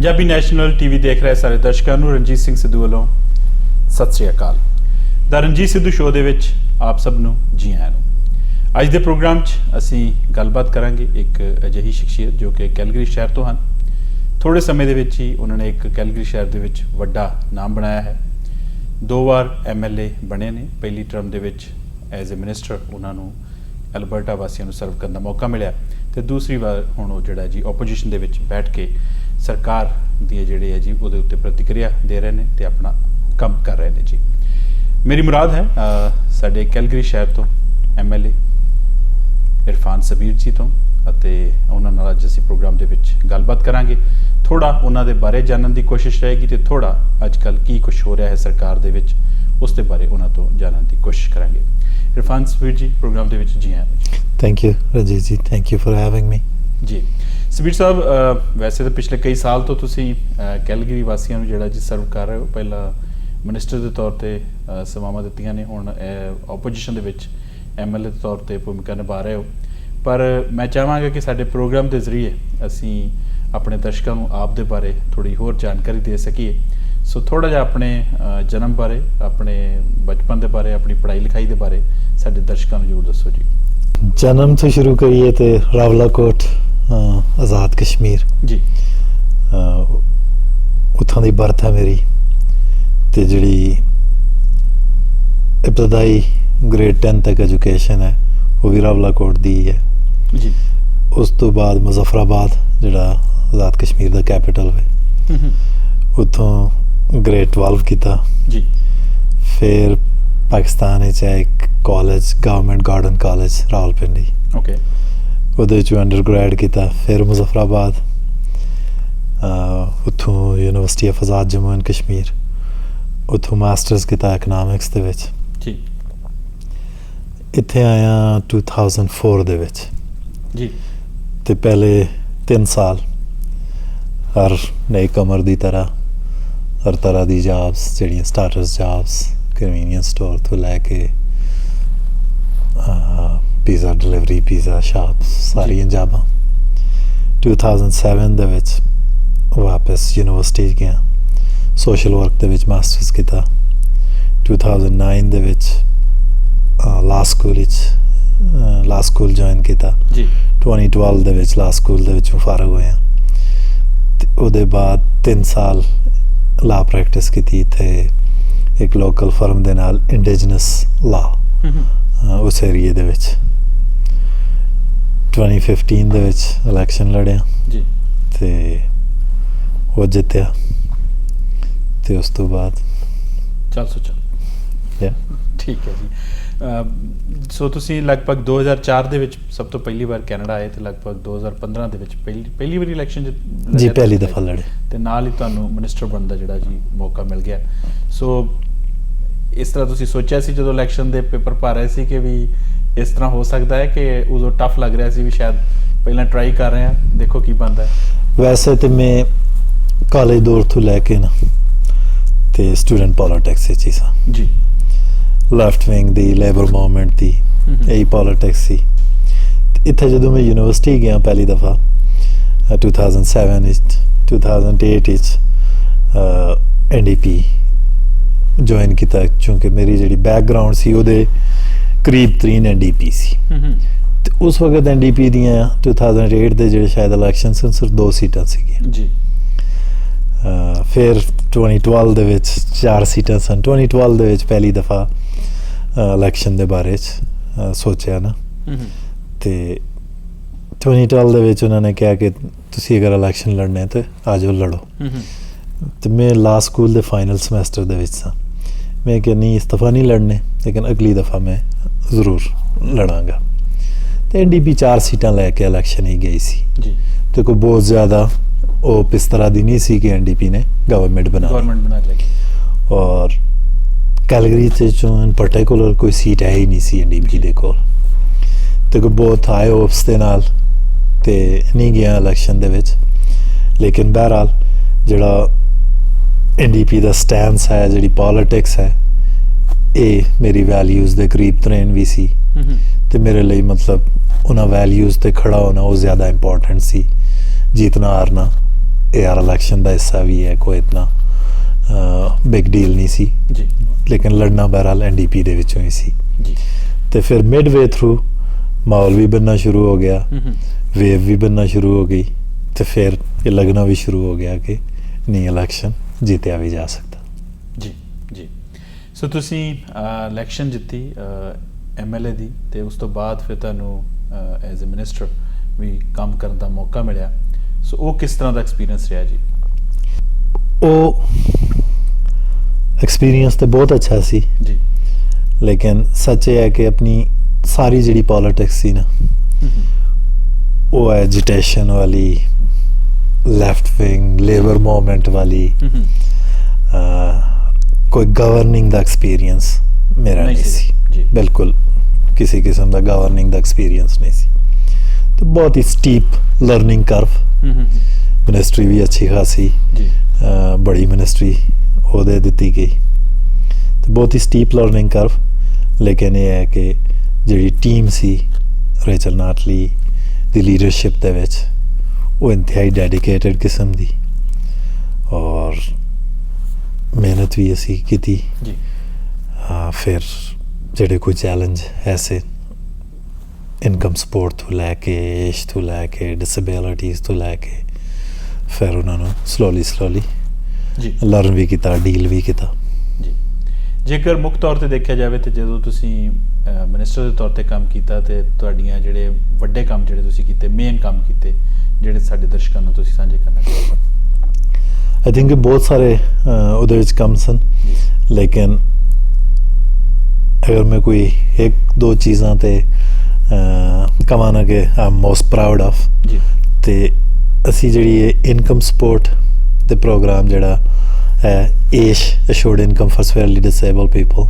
Punjabi national TV देख रहे सारे दर्शकों ਨੂੰ ਰਣਜੀਤ ਸਿੰਘ ਸਿੱਧੂ ਵੱਲੋਂ ਸਤਿ ਸ੍ਰੀ ਅਕਾਲ। ਦਾ ਰਣਜੀਤ ਸਿੱਧੂ ਸ਼ੋਅ ਦੇ ਵਿੱਚ ਆਪ ਸਭ ਨੂੰ ਜੀ ਆਇਆਂ ਨੂੰ। ਅੱਜ ਦੇ ਪ੍ਰੋਗਰਾਮ 'ਚ ਅਸੀਂ ਗੱਲਬਾਤ ਕਰਾਂਗੇ ਇੱਕ ਅਜਿਹੀ ਸ਼ਖਸੀਅਤ ਜੋ ਕਿ ਕੈਲਗਰੀ ਸ਼ਹਿਰ ਤੋਂ ਹਨ। ਥੋੜੇ ਸਮੇਂ ਦੇ ਵਿੱਚ ਹੀ ਉਹਨਾਂ ਨੇ ਇੱਕ ਕੈਲਗਰੀ ਸ਼ਹਿਰ ਦੇ ਵਿੱਚ ਵੱਡਾ ਨਾਮ ਬਣਾਇਆ ਹੈ। 2 ਵਾਰ MLA ਬਣੇ ਨੇ। ਪਹਿਲੀ ਟਰਮ ਦੇ ਵਿੱਚ ਐਜ਼ ਅ ਮਿਨਿਸਟਰ ਉਹਨਾਂ ਨੂੰ ਐਲਬਰਟਾ ਵਾਸੀਆਂ ਨੂੰ ਸਰਵ ਕਰਨ ਦਾ ਮੌਕਾ ਮਿਲਿਆ ਤੇ ਦੂਸਰੀ ਵਾਰ ਹੁਣ ਉਹ ਜਿਹੜਾ ਜੀ ਆਪੋਜੀਸ਼ਨ ਦੇ ਵਿੱਚ ਬੈਠ ਕੇ ਸਰਕਾਰ ਦੀ ਜਿਹੜੇ ਹੈ ਜੀ ਉਹਦੇ ਉੱਤੇ ਪ੍ਰਤੀਕਿਰਿਆ ਦੇ ਰਹੇ ਨੇ ਤੇ ਆਪਣਾ ਕੰਮ ਕਰ ਰਹੇ ਨੇ ਜੀ। ਮੇਰੀ ਮੁਰਾਦ ਹੈ ਸਾਡੇ ਕੈਲਗਰੀ ਸ਼ਹਿਰ ਤੋਂ MLA ਇਰਫਾਨ ਸਬੀਰ ਜੀ ਤੋਂ ਅਤੇ ਉਹਨਾਂ ਨਾਲ ਅੱਜ ਅਸੀਂ ਪ੍ਰੋਗਰਾਮ ਦੇ ਵਿੱਚ ਗੱਲਬਾਤ ਕਰਾਂਗੇ। ਥੋੜਾ ਉਹਨਾਂ ਦੇ ਬਾਰੇ ਜਾਣਨ ਦੀ ਕੋਸ਼ਿਸ਼ ਰਹੇਗੀ ਤੇ ਥੋੜਾ ਅੱਜ ਕੱਲ੍ਹ ਕੀ ਕੁਛ ਹੋ ਰਿਹਾ ਹੈ ਸਰਕਾਰ ਦੇ ਵਿੱਚ ਉਸ ਦੇ ਬਾਰੇ ਉਹਨਾਂ ਤੋਂ ਜਾਣਨ ਦੀ ਕੋਸ਼ਿਸ਼ ਕਰਾਂਗੇ। ਇਰਫਾਨ ਸਬੀਰ ਜੀ ਪ੍ਰੋਗਰਾਮ ਦੇ ਵਿੱਚ ਜੀ ਆਇਆਂ ਜੀ। ਥੈਂਕ ਯੂ ਰਜੀਤ ਜੀ, ਥੈਂਕ ਯੂ ਫॉर ਹੈਵਿੰਗ ਮੀ ਜੀ। ਸਬੀਰ ਸਾਹਿਬ, ਵੈਸੇ ਤਾਂ ਪਿਛਲੇ ਕਈ ਸਾਲ ਤੋਂ ਤੁਸੀਂ ਕੈਲਗਰੀ ਵਾਸੀਆਂ ਨੂੰ ਜਿਹੜਾ ਜੀ ਸਰਵ ਕਰ ਰਹੇ ਹੋ। ਪਹਿਲਾਂ ਮਿਨਿਸਟਰ ਦੇ ਤੌਰ ਤੇ ਸੇਵਾਵਾਂ ਦਿੱਤੀਆਂ ਨੇ, ਹੁਣ ਆਪੋਜੀਸ਼ਨ ਦੇ ਵਿੱਚ MLA ਦੇ ਤੌਰ ਤੇ ਭੂਮਿਕਾ ਨਿਭਾ ਰਹੇ ਹੋ। ਪਰ ਮੈਂ ਚਾਹਾਂਗਾ ਕਿ ਸਾਡੇ ਪ੍ਰੋਗਰਾਮ ਦੇ ਜ਼ਰੀਏ ਅਸੀਂ ਆਪਣੇ ਦਰਸ਼ਕਾਂ ਨੂੰ ਆਪ ਦੇ ਬਾਰੇ ਥੋੜ੍ਹੀ ਹੋਰ ਜਾਣਕਾਰੀ ਦੇ ਸਕੀਏ। ਸੋ ਥੋੜ੍ਹਾ ਜਿਹਾ ਆਪਣੇ ਜਨਮ ਬਾਰੇ, ਆਪਣੇ ਬਚਪਨ ਦੇ ਬਾਰੇ, ਆਪਣੀ ਪੜ੍ਹਾਈ ਲਿਖਾਈ ਦੇ ਬਾਰੇ ਸਾਡੇ ਦਰਸ਼ਕਾਂ ਨੂੰ ਜ਼ਰੂਰ ਦੱਸੋ ਜੀ। ਜਨਮ ਤੋਂ ਸ਼ੁਰੂ ਕਰੀਏ ਤੇ ਰਾਵਲਾਕੋਟ, ਆਜ਼ਾਦ ਕਸ਼ਮੀਰ ਜੀ। ਉੱਥੋਂ ਦੀ ਬਰਥ ਹੈ ਮੇਰੀ ਤੇ ਜਿਹੜੀ ਇਬਤਦਾਈ ਗ੍ਰੇਡ 10 ਤੱਕ ਐਜੂਕੇਸ਼ਨ ਹੈ ਉਹ ਵੀ ਰਾਵਲਾਕੋਟ ਦੀ ਹੈ ਜੀ। ਉਸ ਤੋਂ ਬਾਅਦ ਮੁਜ਼ੱਫਰਾਬਾਦ ਜਿਹੜਾ ਆਜ਼ਾਦ ਕਸ਼ਮੀਰ ਦਾ ਕੈਪੀਟਲ ਹੈ ਉੱਥੋਂ ਗ੍ਰੇਡ 12 ਕੀਤਾ ਜੀ। ਫਿਰ ਪਾਕਿਸਤਾਨ ਵਿੱਚ ਹੈ ਇੱਕ college, government garden college Rawalpindi, okay, ਉਹਦੇ 'ਚ ਅੰਡਰਗ੍ਰੈਡ ਕੀਤਾ। ਫਿਰ ਮੁਜ਼ੱਫਰਾਬਾਦ, ਉੱਥੋਂ university of Azad Jammu and Kashmir, ਉੱਥੋਂ ਮਾਸਟਰਸ ਕੀਤਾ ਇਕਨੋਮਿਕਸ ਦੇ ਵਿੱਚ ਜੀ। ਇੱਥੇ ਆਇਆ 2004 ਦੇ ਵਿੱਚ ਜੀ। ਤੇ ਪਹਿਲੇ 3 ਸਾਲ ਹਰ ਨਈ ਕਮਰ ਦੀ ਤਰ੍ਹਾਂ ਹਰ ਤਰ੍ਹਾਂ ਦੀ ਜੌਬਸ, ਜਿਹੜੀਆਂ ਸਟਾਰਟਰਸ ਜੌਬਸ, ਕਨਵੀਨੀਅੰਸ ਸਟੋਰ ਤੋਂ ਲੈ ਕੇ ਪੀਜ਼ਾ ਡਿਲੀਵਰੀ, ਪੀਜ਼ਾ ਸ਼ਾਪ, ਸਾਰੀਆਂ ਜੌਬਾਂ। 2007 ਦੇ ਵਿੱਚ ਵਾਪਸ ਯੂਨੀਵਰਸਿਟੀ ਗਿਆ, ਸੋਸ਼ਲ ਵਰਕ ਦੇ ਵਿੱਚ ਮਾਸਟਰਸ ਕੀਤਾ। 2009 ਦੇ ਵਿੱਚ ਲਾ ਸਕੂਲ ਜੁਆਇਨ ਕੀਤਾ ਜੀ। 2012 ਦੇ ਵਿੱਚ ਲਾ ਸਕੂਲ ਦੇ ਵਿੱਚੋਂ ਫਾਰਗ ਹੋਇਆ ਤੇ ਉਹਦੇ ਬਾਅਦ 3 ਸਾਲ ਲਾ ਪ੍ਰੈਕਟਿਸ ਕੀਤੀ ਇੱਥੇ ਇੱਕ ਲੋਕਲ ਫਰਮ ਦੇ ਨਾਲ, ਇੰਡੀਜਨਸ ਲਾ, ਉਸ ਏਰੀਏ ਦੇ ਵਿੱਚ। 2015 ਦੇ ਵਿੱਚ ਇਲੈਕਸ਼ਨ ਲੜਿਆ ਜੀ ਤੇ ਉਹ ਜਿੱਤਿਆ ਤੇ ਉਸ ਤੋਂ ਬਾਅਦ ਠੀਕ ਹੈ ਜੀ। ਸੋ ਤੁਸੀਂ ਲਗਭਗ 2004 ਦੇ ਵਿੱਚ ਸਭ ਤੋਂ ਪਹਿਲੀ ਵਾਰ ਕੈਨੇਡਾ ਆਏ ਤੇ ਲਗਭਗ 2015 ਦੇ ਵਿੱਚ ਪਹਿਲੀ ਵਾਰੀ ਇਲੈਕਸ਼ਨ ਜੀ, ਪਹਿਲੀ ਦਫਾ ਲੜੇ ਤੇ ਨਾਲ ਹੀ ਤੁਹਾਨੂੰ ਮਿਨਿਸਟਰ ਬਣਨ ਦਾ ਜਿਹੜਾ ਜੀ ਮੌਕਾ ਮਿਲ ਗਿਆ। ਸੋ ਇਸ ਤਰ੍ਹਾਂ ਤੁਸੀਂ ਸੋਚਿਆ ਸੀ ਜਦੋਂ ਇਲੈਕਸ਼ਨ ਦੇ ਪੇਪਰ ਭਰ ਰਹੇ ਸੀ ਕਿ ਵੀ ਇਸ ਤਰ੍ਹਾਂ ਹੋ ਸਕਦਾ ਹੈ, ਕਿ ਉਦੋਂ ਟਫ ਲੱਗ ਰਿਹਾ ਸੀ ਵੀ ਸ਼ਾਇਦ ਪਹਿਲਾਂ ਟਰਾਈ ਕਰ ਰਹੇ ਹਾਂ, ਦੇਖੋ ਕੀ ਬਣਦਾ ਹੈ? ਵੈਸੇ ਤੇ ਮੈਂ ਕਾਲਜ ਦੌਰ ਤੋਂ ਲੈ ਕੇ ਨਾ ਤੇ ਸਟੂਡੈਂਟ ਪੋਲਿਟਿਕਸ ਵਿੱਚ ਹੀ ਸਾਂ ਜੀ। ਲੈਫਟ ਵਿੰਗ ਦੀ, ਲੇਬਰ ਮੂਵਮੈਂਟ ਦੀ ਇਹੀ ਪੋਲਿਟਿਕਸ ਸੀ। ਇੱਥੇ ਜਦੋਂ ਮੈਂ ਯੂਨੀਵਰਸਿਟੀ ਗਿਆ ਪਹਿਲੀ ਦਫਾ 2007 ਵਿੱਚ, 2008 ਵਿੱਚ NDP ਜੁਆਇਨ ਕੀਤਾ, ਕਿਉਂਕਿ ਮੇਰੀ ਜਿਹੜੀ ਬੈਕਗਰਾਊਂਡ ਸੀ ਉਹਦੇ ਕਰੀਬ ਤਰੀਨ NDP ਸੀ ਤੇ ਉਸ ਵਕਤ NDP ਦੀਆਂ 2008 ਦੇ ਜਿਹੜੇ ਸ਼ਾਇਦ ਇਲੈਕਸ਼ਨ ਸਨ ਸਿਰਫ 2 ਸੀਟਾਂ ਸੀਗੀਆਂ ਜੀ। ਫਿਰ 2012 ਦੇ ਵਿੱਚ 4 ਸੀਟਾਂ ਸਨ। 2012 ਦੇ ਵਿੱਚ ਪਹਿਲੀ ਦਫਾ ਇਲੈਕਸ਼ਨ ਦੇ ਬਾਰੇ 'ਚ ਸੋਚਿਆ ਨਾ ਤੇ 2012 ਦੇ ਵਿੱਚ ਉਹਨਾਂ ਨੇ ਕਿਹਾ ਕਿ ਤੁਸੀਂ ਅਗਰ ਇਲੈਕਸ਼ਨ ਲੜਨੇ ਤੇ ਆ ਜਾਓ ਲੜੋ। ਤੇ ਮੈਂ ਲਾ ਸਕੂਲ ਦੇ ਫਾਈਨਲ ਸਮੈਸਟਰ ਦੇ ਵਿੱਚ ਸਾਂ। ਮੈਂ ਕਿਹਾ ਨਹੀਂ, ਇਸ ਦਫਾ ਨਹੀਂ ਲੜਨੇ, ਲੇਕਿਨ ਅਗਲੀ ਦਫਾ ਮੈਂ ਜ਼ਰੂਰ ਲੜਾਂਗਾ। ਤੇ NDP 4 ਸੀਟਾਂ ਲੈ ਕੇ ਇਲੈਕਸ਼ਨ ਹੀ ਗਈ ਸੀ ਜੀ ਤੇ ਕੋਈ ਬਹੁਤ ਜ਼ਿਆਦਾ ਉਹ ਇਸ ਤਰ੍ਹਾਂ ਦੀ ਨਹੀਂ ਸੀ ਕਿ NDP ਨੇ ਗਵਰਨਮੈਂਟ ਬਣਾ ਲਈ। ਔਰ ਕੈਲਗਰੀ 'ਚ ਇਨ ਪਰਟੀਕੂਲਰ ਕੋਈ ਸੀਟ ਹੈ ਹੀ ਨਹੀਂ ਸੀ NDP ਦੇ ਕੋਲ ਤੇ ਕੋਈ ਬਹੁਤ ਹਾਈ ਹੋਪਸ ਦੇ ਨਾਲ ਤੇ ਨਹੀਂ ਗਿਆ ਇਲੈਕਸ਼ਨ ਦੇ ਵਿੱਚ। ਲੇਕਿਨ ਬਹਰਹਾਲ ਜਿਹੜਾ NDP ਦਾ ਸਟੈਂਸ ਹੈ, ਜਿਹੜੀ ਪੋਲਿਟਿਕਸ ਹੈ, ਇਹ ਮੇਰੀ ਵੈਲਿਊਜ਼ ਦੇ ਕਰੀਬ ਤਰੀਨ ਵੀ ਸੀ ਤੇ ਮੇਰੇ ਲਈ ਮਤਲਬ ਉਹਨਾਂ ਵੈਲਿਊਜ਼ ਤੇ ਖੜਾ ਹੋਣਾ ਉਹ ਜ਼ਿਆਦਾ ਇੰਪੋਰਟੈਂਟ ਸੀ, ਜਿੱਤਣਾ ਹਾਰਨਾ AR इलेक्शन का हिस्सा भी है, कोई इतना बिग डील नहीं सी, जी लेकिन लड़ना बहरहाल NDP ਦੇ ਵਿੱਚੋਂ ਹੀ ਸੀ। जी ਤੇ ਫਿਰ ਮਿਡਵੇ ਥਰੂ ਮਾਹੌਲ ਵੀ बनना शुरू हो गया, वेव भी बनना शुरू हो गई, तो फिर ये लगना भी शुरू हो गया कि नहीं इलेक्शन जीतिया भी जा सकता। जी जी सो ਤੁਸੀਂ ਇਲੈਕਸ਼ਨ ਜਿੱਤੀ MLA ਦੀ ਤੇ ਉਸ ਤੋਂ ਬਾਅਦ ਫਿਰ ਤੁਹਾਨੂੰ ਐਜ਼ ਅ ਮਿਨਿਸਟਰ ਵੀ ਕੰਮ ਕਰਨ ਦਾ ਮੌਕਾ ਮਿਲਿਆ, ਸੋ ਉਹ ਕਿਸ ਤਰ੍ਹਾਂ ਦਾ ਐਕਸਪੀਰੀਅੰਸ ਰਿਹਾ ਜੀ? ਉਹ ਐਕਸਪੀਰੀਅੰਸ ਤਾਂ ਬਹੁਤ ਅੱਛਾ ਸੀ, ਜੀ ਲੇਕਿਨ ਸੱਚ ਇਹ ਹੈ ਕਿ ਆਪਣੀ ਸਾਰੀ ਜਿਹੜੀ ਪੋਲਿਟਿਕਸ ਸੀ ਨਾ, ਉਹ ਐਜੀਟੇਸ਼ਨ ਵਾਲੀ, ਲੈਫਟ ਵਿੰਗ ਲੇਬਰ ਮੂਵਮੈਂਟ ਵਾਲੀ, ਕੋਈ ਗਵਰਨਿੰਗ ਦਾ ਐਕਸਪੀਰੀਅੰਸ ਮੇਰਾ ਨਹੀਂ ਸੀ ਜੀ। ਬਿਲਕੁਲ ਕਿਸੇ ਕਿਸਮ ਦਾ ਗਵਰਨਿੰਗ ਦਾ ਐਕਸਪੀਰੀਅੰਸ ਨਹੀਂ ਸੀ, ਤੇ ਬਹੁਤ ਹੀ ਸਟੀਪ ਲਰਨਿੰਗ ਕਰਵ। ਮਿਨਿਸਟਰੀ ਵੀ ਅੱਛੀ ਖਾਸੀ ਜੀ ਬੜੀ ਮਿਨਿਸਟਰੀ ਉਹਦੇ ਦਿੱਤੀ ਗਈ, ਤੇ ਬਹੁਤ ਹੀ ਸਟੀਪ ਲਰਨਿੰਗ ਕਰਵ। ਲੇਕਿਨ ਇਹ ਹੈ ਕਿ ਜਿਹੜੀ ਟੀਮ ਸੀ ਰੇਚਲ ਨਾਟਲੀ ਦੀ ਲੀਡਰਸ਼ਿਪ ਦੇ ਵਿੱਚ, ਉਹ ਇੰਤਹਾਈ ਡੈਡੀਕੇਟਡ ਕਿਸਮ ਦੀ, ਔਰ ਮਿਹਨਤ ਵੀ ਅਸੀਂ ਕੀਤੀ। ਜੀ ਫਿਰ ਜਿਹੜੇ ਕੋਈ ਚੈਲੰਜ ਐਸੇ ਇਨਕਮ ਸਪੋਰਟ ਤੋਂ ਲੈ ਕੇ, ਏਜ ਤੋਂ ਲੈ ਕੇ, ਡਿਸੇਬਿਲਿਟੀਜ਼ ਤੋਂ ਲੈ ਕੇ, ਫਿਰ ਉਹਨਾਂ ਨੂੰ ਸਲੋਲੀ ਜੀ ਲਰਨ ਵੀ ਕੀਤਾ, ਡੀਲ ਵੀ ਕੀਤਾ। ਜੀ ਜੇਕਰ ਮੁੱਖ ਤੌਰ ਤੇ ਦੇਖਿਆ ਜਾਵੇ ਤੇ ਜਦੋਂ ਤੁਸੀਂ ਮਿਨਿਸਟਰ ਦੇ ਤੌਰ ਤੇ ਕੰਮ ਕੀਤਾ ਤੇ ਤੁਹਾਡੀਆਂ ਜਿਹੜੇ ਵੱਡੇ ਕੰਮ ਜਿਹੜੇ ਤੁਸੀਂ ਕੀਤੇ, ਮੇਨ ਕੰਮ ਕੀਤੇ, ਜਿਹੜੇ ਸਾਡੇ ਦਰਸ਼ਕਾਂ ਨੂੰ ਤੁਸੀਂ ਸਾਂਝੇ ਕਰਨਾ ਚਾਹੋਗੇ? ਆਈ ਥਿੰਕ ਬਹੁਤ ਸਾਰੇ ਉਹਦੇ ਵਿੱਚ ਕੰਮ ਸਨ, ਲੇਕਿਨ ਅਗਰ ਮੈਂ ਕੋਈ ਇੱਕ ਦੋ ਚੀਜ਼ਾਂ ਤੇ ਕਹਾਂ ਨਾ ਕਿ I am most proud of, ਜੀ ਤੇ ਅਸੀਂ ਜਿਹੜੀ ਇਹ ਇਨਕਮ ਸਪੋਰਟ ਦੇ ਪ੍ਰੋਗਰਾਮ ਜਿਹੜਾ ਹੈ, AISH assured income for severely disabled people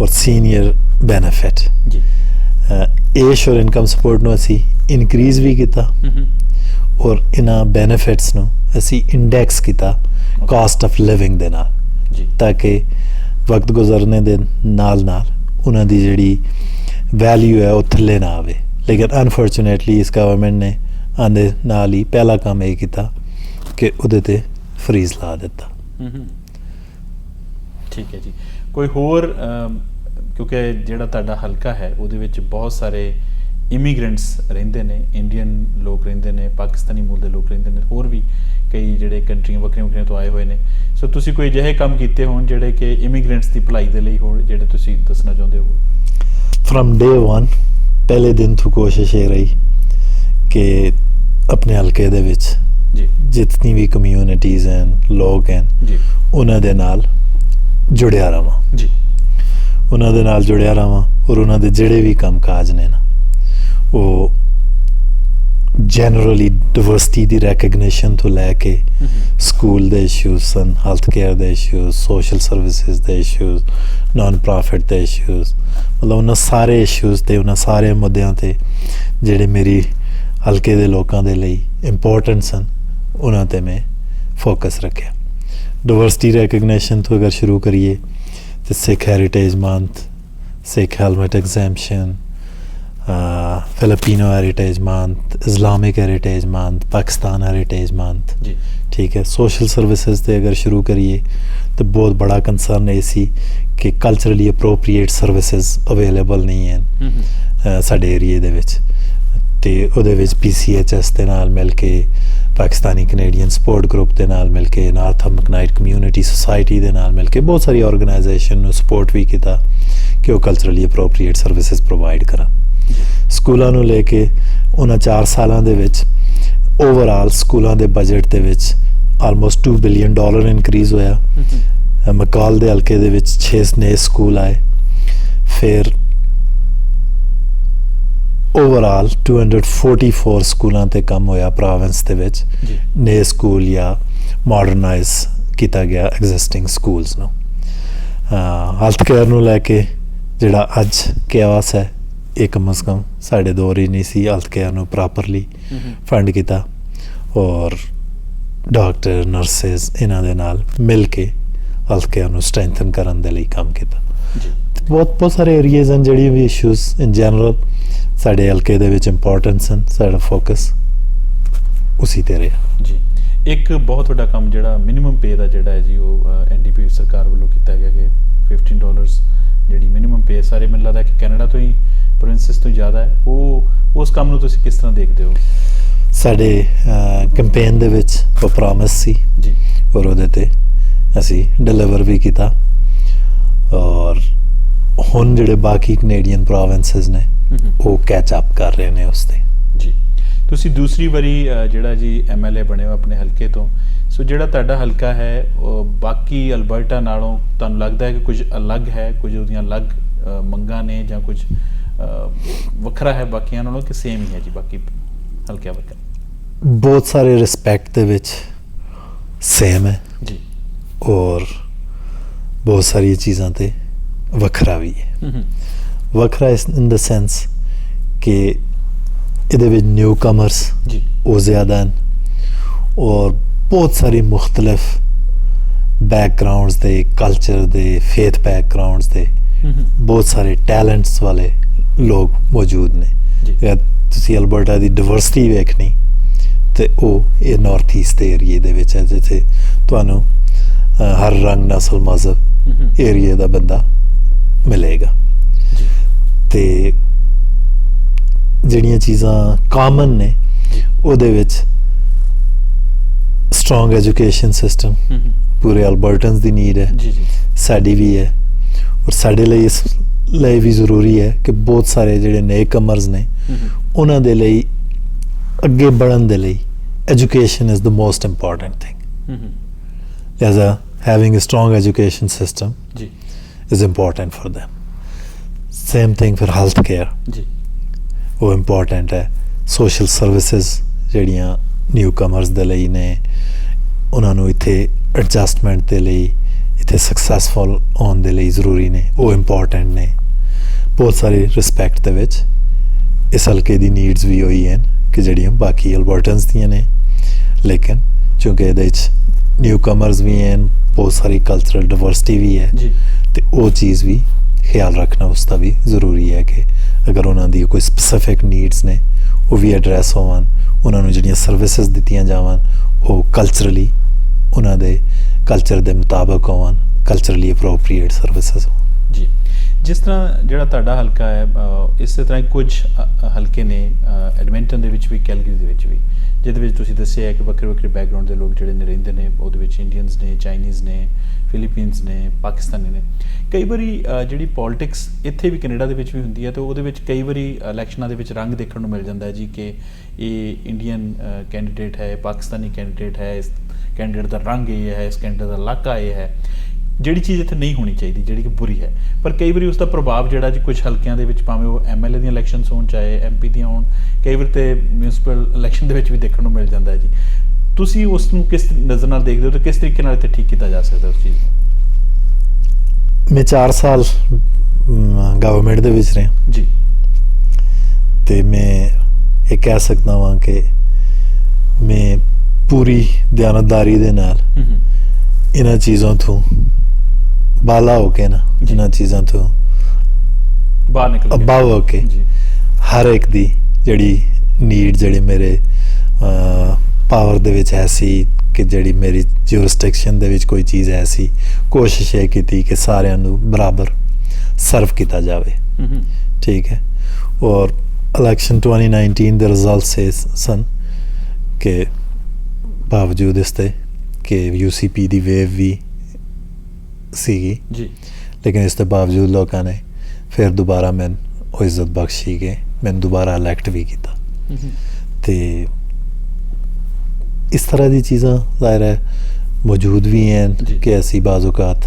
or senior benefit, ਜੀ ਏਸ਼ ਔਰ ਇਨਕਮ ਸਪੋਰਟ ਨੂੰ ਅਸੀਂ ਇਨਕਰੀਜ਼ ਵੀ ਕੀਤਾ, ਔਰ ਇਹਨਾਂ ਬੈਨੀਫਿਟਸ ਨੂੰ ਅਸੀਂ ਇੰਡੈਕਸ ਕੀਤਾ ਕਾਸਟ ਆਫ ਲਿਵਿੰਗ ਦੇ ਨਾਲ, ਜੀ ਤਾਂ ਕਿ ਵਕਤ ਗੁਜ਼ਰਨੇ ਦੇ ਨਾਲ ਨਾਲ ਉਹਨਾਂ ਦੀ ਜਿਹੜੀ ਵੈਲਿਊ ਹੈ ਉਹ ਥੱਲੇ ਨਾ ਆਵੇ। ਲੇਕਿਨ ਅਨਫੋਰਚੂਨੇਟਲੀ ਇਸ ਗਵਰਨਮੈਂਟ ਨੇ ਆਂਦੇ ਨਾਲ ਹੀ ਪਹਿਲਾ ਕੰਮ ਇਹ ਕੀਤਾ ਕਿ ਉਹਦੇ ਤੇ ਫਰੀਜ਼ ਲਾ ਦਿੱਤਾ। ਠੀਕ ਹੈ ਜੀ। ਕੋਈ ਹੋਰ ਕਿਉਂਕਿ ਜਿਹੜਾ ਤੁਹਾਡਾ ਹਲਕਾ ਹੈ ਉਹਦੇ ਵਿੱਚ ਬਹੁਤ ਸਾਰੇ ਇਮੀਗ੍ਰੈਂਟਸ ਰਹਿੰਦੇ ਨੇ, ਇੰਡੀਅਨ ਲੋਕ ਰਹਿੰਦੇ ਨੇ, ਪਾਕਿਸਤਾਨੀ ਮੂਲ ਦੇ ਲੋਕ ਰਹਿੰਦੇ ਨੇ, ਹੋਰ ਵੀ ਕਈ ਜਿਹੜੇ ਕੰਟਰੀਆਂ ਵੱਖਰੀਆਂ ਤੋਂ ਆਏ ਹੋਏ ਨੇ, ਸੋ ਤੁਸੀਂ ਕੋਈ ਅਜਿਹੇ ਕੰਮ ਕੀਤੇ ਹੋਣ ਜਿਹੜੇ ਕਿ ਇਮੀਗ੍ਰੈਂਟਸ ਦੀ ਭਲਾਈ ਦੇ ਲਈ ਹੋਣ, ਜਿਹੜੇ ਤੁਸੀਂ ਦੱਸਣਾ ਚਾਹੁੰਦੇ ਹੋ? ਫਰਮ ਡੇ 1 ਪਹਿਲੇ ਦਿਨ ਤੋਂ ਕੋਸ਼ਿਸ਼ ਇਹ ਰਹੀ ਕਿ ਆਪਣੇ ਹਲਕੇ ਦੇ ਵਿੱਚ ਜੀ ਜਿਤਨੀ ਵੀ ਕਮਿਊਨਿਟੀਜ਼ ਹਨ, ਲੋਕ ਹਨ, ਜੀ ਉਹਨਾਂ ਦੇ ਨਾਲ ਜੁੜਿਆ ਰਵਾਂ, ਜੀ ਉਹਨਾਂ ਦੇ ਨਾਲ ਜੁੜਿਆ ਰਵਾਂ, ਔਰ ਉਹਨਾਂ ਦੇ ਜਿਹੜੇ ਵੀ ਕੰਮ ਕਾਜ ਨੇ ਨਾ, ਉਹ ਜਨਰਲੀ ਡਿਵਰਸਿਟੀ ਦੀ ਰੈਕਗਨੀਸ਼ਨ ਤੋਂ ਲੈ ਕੇ ਸਕੂਲ ਦੇ ਇਸ਼ੂਜ਼ ਸਨ, ਹੈਲਥ ਕੇਅਰ ਦੇ ਇਸ਼ੂਜ਼, ਸੋਸ਼ਲ ਸਰਵਿਸਿਜ਼ ਦੇ ਇਸ਼ੂਜ਼, ਨਾਨ ਪ੍ਰੋਫਿਟ ਦੇ ਇਸ਼ੂਜ਼, ਮਤਲਬ ਉਹਨਾਂ ਸਾਰੇ ਇਸ਼ੂਜ਼ ਤੇ ਉਹਨਾਂ ਸਾਰੇ ਮੁੱਦਿਆਂ ਤੇ ਜਿਹੜੇ ਮੇਰੀ ਹਲਕੇ ਦੇ ਲੋਕਾਂ ਦੇ ਲਈ ਇੰਪੋਰਟੈਂਟ ਸਨ, ਉਹਨਾਂ ਤੇ ਮੈਂ ਫੋਕਸ ਰੱਖਿਆ। ਡਿਵਰਸਿਟੀ ਰੈਕਗਨੀਸ਼ਨ ਤੋਂ ਅਗਰ ਸ਼ੁਰੂ ਕਰੀਏ ਤੇ Sikh heritage month, Sikh helmet exemption, Filipino heritage month, Islamic heritage month, Pakistan heritage month, जी ठीक है। सोशल सर्विसेज ते अगर शुरू करिए तो बहुत बड़ा कंसर्न ये सी कि कल्चरली अप्रोप्रीएट सर्विसेज अवेलेबल नहीं हैं साडे एरिए दे विच, ते उहदे विच PCHS दे नाल मिल के, पाकिस्तानी कनेडियन सपोर्ट ग्रुप दे नाल मिल के, नॉर्थ मैकनाइट कम्यूनिटी सोसाइटी दे नाल मिल के बहुत सारी ऑर्गेनाइजेशन नूं सपोर्ट भी किया कि वो कल्चरली अप्रोप्रीएट सर्विसेज प्रोवाइड करा। ਸਕੂਲਾਂ ਨੂੰ ਲੈ ਕੇ ਉਹਨਾਂ 4 ਸਾਲਾਂ ਦੇ ਵਿੱਚ ਓਵਰਆਲ ਸਕੂਲਾਂ ਦੇ ਬਜਟ ਦੇ ਵਿੱਚ ਆਲਮੋਸਟ $2 ਬਿਲੀਅਨ ਇਨਕਰੀਜ਼ ਹੋਇਆ। ਮਕਾਲ ਦੇ ਹਲਕੇ ਦੇ ਵਿੱਚ 6 ਨਵੇਂ ਸਕੂਲ ਆਏ, ਫਿਰ ਓਵਰਆਲ 244 ਸਕੂਲਾਂ ਤੇ ਕੰਮ ਹੋਇਆ ਪ੍ਰੋਵਿੰਸ ਦੇ ਵਿੱਚ, ਨਵੇਂ ਸਕੂਲ ਜਾਂ ਮਾਡਰਨਾਈਜ਼ ਕੀਤਾ ਗਿਆ ਐਗਜ਼ਿਸਟਿੰਗ ਸਕੂਲਸ ਨੂੰ। ਹੈਲਥ ਕੇਅਰ ਨੂੰ ਲੈ ਕੇ ਜਿਹੜਾ ਅੱਜ ਕਿਆਸ ਹੈ, ਇਹ ਕਮ ਅਜ਼ ਕਮ ਸਾਡੇ ਦੌਰ ਹੀ ਨਹੀਂ ਸੀ ਹੈਲਥ ਕੇਅਰ ਨੂੰ ਪ੍ਰੋਪਰਲੀ ਫੰਡ ਕੀਤਾ, ਔਰ ਡਾਕਟਰ ਨਰਸਿਸ ਇਹਨਾਂ ਦੇ ਨਾਲ ਮਿਲ ਕੇ ਹੈਲਥ ਕੇਅਰ ਨੂੰ ਸਟਰੈਂਥਨ ਕਰਨ ਦੇ ਲਈ ਕੰਮ ਕੀਤਾ। ਬਹੁਤ ਸਾਰੇ ਏਰੀਆਜ਼ ਹਨ ਜਿਹੜੀ ਵੀ ਇਸ਼ੂਜ਼ ਇਨ ਜਨਰਲ ਸਾਡੇ ਹਲਕੇ ਦੇ ਵਿੱਚ ਇੰਪੋਰਟੈਂਟ ਸਨ, ਸਾਡਾ ਫੋਕਸ ਉਸੀ ਤੇ ਰਿਹਾ। ਜੀ ਇੱਕ ਬਹੁਤ ਵੱਡਾ ਕੰਮ ਜਿਹੜਾ ਮਿਨੀਮਮ ਪੇ ਦਾ ਜਿਹੜਾ ਹੈ ਜੀ ਉਹ NDP ਸਰਕਾਰ ਵੱਲੋਂ ਕੀਤਾ ਗਿਆ ਕਿ $15 ਜਿਹੜੀ ਮਿਨੀਮਮ ਪੇ ਸਾਰੇ ਮੈਨੂੰ ਲੱਗਦਾ ਕਿ ਕੈਨੇਡਾ ਤੋਂ ਹੀ ਪ੍ਰੋਵਿੰਸਿਸ ਤੋਂ ਜ਼ਿਆਦਾ ਹੈ। ਉਹ ਉਸ ਕੰਮ ਨੂੰ ਤੁਸੀਂ ਕਿਸ ਤਰ੍ਹਾਂ ਦੇਖਦੇ ਹੋ? ਸਾਡੇ ਕੈਂਪੇਨ ਦੇ ਵਿੱਚ ਉਹ ਪ੍ਰੋਮਿਸ ਸੀ ਜੀ, ਔਰ ਉਹਦੇ ਤੇ ਅਸੀਂ ਡਿਲੀਵਰ ਵੀ ਕੀਤਾ। ਔਰ ਹੁਣ ਜਿਹੜੇ ਬਾਕੀ ਕੈਨੇਡੀਅਨ ਪ੍ਰੋਵਿੰਸਿਸ ਨੇ ਉਹ ਕੈਚ ਅਪ ਕਰ ਰਹੇ ਨੇ ਉਸ ਤੇ। ਜੀ, ਤੁਸੀਂ ਦੂਸਰੀ ਵਾਰੀ ਜਿਹੜਾ ਜੀ MLA ਬਣੇ ਹੋ ਆਪਣੇ ਹਲਕੇ ਤੋਂ, ਸੋ ਜਿਹੜਾ ਤੁਹਾਡਾ ਹਲਕਾ ਹੈ ਉਹ ਬਾਕੀ ਅਲਬਰਟਾ ਨਾਲੋਂ ਤੁਹਾਨੂੰ ਲੱਗਦਾ ਹੈ ਕਿ ਕੁਝ ਅਲੱਗ ਹੈ, ਕੁਝ ਉਹਦੀਆਂ ਅਲੱਗ ਮੰਗਾਂ ਨੇ ਜਾਂ ਕੁਝ ਵੱਖਰਾ ਹੈ ਬਾਕੀਆਂ ਨਾਲੋਂ ਕਿ ਸੇਮ ਹੀ ਹੈ ਜੀ ਬਾਕੀ ਹਲਕਿਆਂ ਵਰਗਾ? ਬਹੁਤ ਸਾਰੇ ਰਿਸਪੈਕਟ ਦੇ ਵਿੱਚ ਸੇਮ ਹੈ ਜੀ, ਔਰ ਬਹੁਤ ਸਾਰੀਆਂ ਚੀਜ਼ਾਂ ਤੇ ਵੱਖਰਾ ਵੀ ਹੈ। ਵੱਖਰਾ ਇਨ ਦ ਸੈਂਸ ਕਿ ਇਹਦੇ ਵਿੱਚ ਨਿਊ ਕਮਰਸ ਜੀ, ਉਹ ਜ਼ਿਆਦਾ ਹਨ ਔਰ ਬਹੁਤ ਸਾਰੀ ਮੁਖਤਲਿਫ ਬੈਕਗਰਾਉਂਡਸ ਦੇ, ਕਲਚਰ ਦੇ, ਫੇਥ ਬੈਕਗਰਾਉਂਡਸ ਦੇ ਬਹੁਤ ਸਾਰੇ ਟੈਲੈਂਟਸ ਵਾਲੇ ਲੋਕ ਮੌਜੂਦ ਨੇ। ਅਗਰ ਤੁਸੀਂ ਅਲਬਰਟਾ ਦੀ ਡਿਵਰਸਿਟੀ ਵੇਖਣੀ ਤੇ ਉਹ ਇਹ ਨਾਰਥ ਈਸਟ ਏਰੀਏ ਦੇ ਵਿੱਚ ਹੈ, ਜਿੱਥੇ ਤੁਹਾਨੂੰ ਹਰ ਰੰਗ, ਨਸਲ, ਮਜ਼ਹਬ ਏਰੀਏ ਦਾ ਬੰਦਾ ਮਿਲੇਗਾ। ਤੇ ਜਿਹੜੀਆਂ ਚੀਜ਼ਾਂ ਕਾਮਨ ਨੇ ਉਹਦੇ ਵਿੱਚ ਸਟਰੋਂਗ ਐਜੂਕੇਸ਼ਨ ਸਿਸਟਮ ਪੂਰੇ ਅਲਬਰਟਨਸ ਦੀ ਨੀਡ ਹੈ, ਸਾਡੀ ਵੀ ਹੈ। ਔਰ ਸਾਡੇ ਲਈ ਇਸ ਲਈ ਵੀ ਜ਼ਰੂਰੀ ਹੈ ਕਿ ਬਹੁਤ ਸਾਰੇ ਜਿਹੜੇ ਨਏ ਕਮਰਸ ਨੇ ਉਹਨਾਂ ਦੇ ਲਈ ਅੱਗੇ ਵਧਣ ਦੇ ਲਈ education is the most important thing. As a having a strong education system is important for them. Same thing for health care. ਜੀ, ਉਹ ਇੰਪੋਰਟੈਂਟ ਹੈ। ਸੋਸ਼ਲ ਸਰਵਿਸਿਜ਼ ਜਿਹੜੀਆਂ ਨਿਊ ਕਮਰਸ ਦੇ ਲਈ ਨੇ, ਉਹਨਾਂ ਨੂੰ ਇੱਥੇ ਐਡਜਸਟਮੈਂਟ ਦੇ ਲਈ, ਇੱਥੇ ਸਕਸੈਸਫੁਲ ਹੋਣ ਦੇ ਲਈ ਜ਼ਰੂਰੀ ਨੇ, ਉਹ ਇੰਪੋਰਟੈਂਟ ਨੇ। ਬਹੁਤ ਸਾਰੀ ਰਿਸਪੈਕਟ ਦੇ ਵਿੱਚ ਇਸ ਹਲਕੇ ਦੀ ਨੀਡਸ ਵੀ ਹੋਈ ਹਨ ਕਿ ਜਿਹੜੀਆਂ ਬਾਕੀ ਅਲਬਰਟਨਸ ਦੀਆਂ ਨੇ, ਲੇਕਿਨ ਕਿਉਂਕਿ ਇਹਦੇ ਵਿੱਚ ਨਿਊ ਕਮਰਸ ਵੀ ਹਨ, ਬਹੁਤ ਸਾਰੀ ਕਲਚਰਲ ਡਿਵਰਸਿਟੀ ਵੀ ਹੈ ਜੀ, ਤੇ ਉਹ ਚੀਜ਼ ਵੀ ਖਿਆਲ ਰੱਖਣਾ ਉਸ ਦਾ ਵੀ ਜ਼ਰੂਰੀ ਹੈ ਕਿ ਅਗਰ ਉਹਨਾਂ ਦੀ ਕੋਈ ਸਪੈਸੀਫਿਕ ਨੀਡਸ ਨੇ ਉਹ ਵੀ ਐਡਰੈਸ ਹੋਵਣ, ਉਹਨਾਂ ਨੂੰ ਜਿਹੜੀਆਂ ਸਰਵਿਸਿਜ਼ ਦਿੱਤੀਆਂ ਜਾਵਣ ਉਹ ਕਲਚਰਲੀ ਉਹਨਾਂ ਦੇ ਕਲਚਰ ਦੇ ਮੁਤਾਬਕ ਹੋਵਣ, ਕਲਚਰਲੀ ਅਪਰੋਪਰੀਏਟ ਸਰਵਿਸਿਜ਼ ਹੋਣ। ਜੀ, ਜਿਸ ਤਰ੍ਹਾਂ ਜਿਹੜਾ ਤੁਹਾਡਾ ਹਲਕਾ ਹੈ ਇਸੇ ਤਰ੍ਹਾਂ ਹੀ ਕੁਝ ਹਲਕੇ ਨੇ ਐਡਮਿੰਟਨ ਦੇ ਵਿੱਚ ਵੀ, ਕੈਲਗਰੀ ਦੇ ਵਿੱਚ ਵੀ, ਜਿਹਦੇ ਵਿੱਚ ਤੁਸੀਂ ਦੱਸਿਆ ਹੈ ਕਿ ਵੱਖਰੇ ਵੱਖਰੇ ਬੈਕਗਰਾਉਂਡ ਦੇ ਲੋਕ ਜਿਹੜੇ ਨੇ ਰਹਿੰਦੇ ਨੇ। ਉਹਦੇ ਵਿੱਚ ਇੰਡੀਅਨਸ ਨੇ, ਚਾਈਨੀਜ਼ ਨੇ, ਫਿਲੀਪੀਨਸ ਨੇ, ਪਾਕਿਸਤਾਨੀ ਨੇ। ਕਈ ਵਾਰੀ ਜਿਹੜੀ ਪੋਲਿਟਿਕਸ ਇੱਥੇ ਵੀ ਕੈਨੇਡਾ ਦੇ ਵਿੱਚ ਵੀ ਹੁੰਦੀ ਹੈ ਤੇ ਉਹਦੇ ਵਿੱਚ ਕਈ ਵਾਰੀ ਇਲੈਕਸ਼ਨਾਂ ਦੇ ਵਿੱਚ ਰੰਗ ਦੇਖਣ ਨੂੰ ਮਿਲ ਜਾਂਦਾ ਹੈ ਜੀ ਕਿ ਇਹ ਇੰਡੀਅਨ ਕੈਂਡੀਡੇਟ ਹੈ, ਪਾਕਿਸਤਾਨੀ ਕੈਂਡੀਡੇਟ ਹੈ, ਇਸ ਕੈਂਡੀਡੇਟ ਦਾ ਰੰਗ ਇਹ ਹੈ, ਇਸ ਕੈਂਡੀਡੇਟ ਦਾ ਇਲਾਕਾ ਇਹ ਹੈ, ਜਿਹੜੀ ਚੀਜ਼ ਇੱਥੇ ਨਹੀਂ ਹੋਣੀ ਚਾਹੀਦੀ, ਜਿਹੜੀ ਕਿ ਬੁਰੀ ਹੈ। ਪਰ ਕਈ ਵਾਰੀ ਉਸ ਦਾ ਪ੍ਰਭਾਵ ਜਿਹੜਾ ਜੀ ਕੁਝ ਹਲਕਿਆਂ ਦੇ ਵਿੱਚ, ਭਾਵੇਂ ਉਹ MLA ਦੀਆਂ ਇਲੈਕਸ਼ਨਸ ਹੋਣ, ਚਾਹੇ MP ਦੀਆਂ ਹੋਣ, ਕਈ ਵਾਰ ਤੇ ਮਿਊਨਿਸਪਲ ਇਲੈਕਸ਼ਨ ਦੇ ਵਿੱਚ ਵੀ ਦੇਖਣ ਨੂੰ ਮਿਲ ਜਾਂਦਾ ਹੈ ਜੀ। ਤੁਸੀਂ ਉਸ ਨੂੰ ਕਿਸ ਨਜ਼ਰ ਨਾਲ ਦੇਖਦੇ ਹੋ ਤੇ ਕਿਸ ਤਰੀਕੇ ਨਾਲ ਇੱਥੇ ਠੀਕ ਕੀਤਾ ਜਾ ਸਕਦਾ ਉਸ ਚੀਜ਼ ਨੂੰ? ਮੈਂ 4 ਸਾਲ ਗਵਰਨਮੈਂਟ ਦੇ ਵਿੱਚ ਰਿਹਾ ਜੀ, ਤੇ ਮੈਂ ਇਹ ਕਹਿ ਸਕਦਾ ਹਾਂ ਕਿ ਮੈਂ ਪੂਰੀ ਦਿਆਨਤਦਾਰੀ ਦੇ ਨਾਲ ਇਹਨਾਂ ਚੀਜ਼ਾਂ ਤੋਂ ਬਾਲਾ ਹੋ ਕੇ ਨਾ, ਇਹਨਾਂ ਚੀਜ਼ਾਂ ਤੋਂ ਬਾਹਰ ਨਿਕਲ ਅਬਾਵ ਹੋ ਕੇ ਜੀ, ਹਰ ਇੱਕ ਦੀ ਜਿਹੜੀ ਨੀਡ, ਜਿਹੜੀ ਮੇਰੇ ਪਾਵਰ ਦੇ ਵਿੱਚ ਐਸੀ ਕਿ ਜਿਹੜੀ ਮੇਰੀ ਜੂਰਿਸਡਿਕਸ਼ਨ ਦੇ ਵਿੱਚ ਕੋਈ ਚੀਜ਼ ਐਸੀ, ਕੋਸ਼ਿਸ਼ ਇਹ ਕੀਤੀ ਕਿ ਸਾਰਿਆਂ ਨੂੰ ਬਰਾਬਰ ਸਰਵ ਕੀਤਾ ਜਾਵੇ। ਠੀਕ ਹੈ। ਔਰ ਇਲੈਕਸ਼ਨ 2019 ਦੇ ਰਿਜ਼ਲਟਸ ਇਹ ਸਨ ਕਿ ਬਾਵਜੂਦ ਇਸ ਤੇ ਕਿ UCP ਦੀ ਵੇਵ ਵੀ ਸੀਗੀ ਜੀ, ਲੇਕਿਨ ਇਸ ਦੇ ਬਾਵਜੂਦ ਲੋਕਾਂ ਨੇ ਫਿਰ ਦੁਬਾਰਾ ਮੈਨੂੰ ਉਹ ਇੱਜ਼ਤ ਬਖਸ਼ੀ ਕਿ ਮੈਨੂੰ ਦੁਬਾਰਾ ਇਲੈਕਟ ਵੀ ਕੀਤਾ। ਤੇ ਇਸ ਤਰ੍ਹਾਂ ਦੀ ਚੀਜ਼ਾਂ ਜ਼ਾਹਿਰ ਹੈ ਮੌਜੂਦ ਵੀ ਹਨ ਕਿ ਅਸੀਂ ਬਾਜ਼ ਔਕਾਤ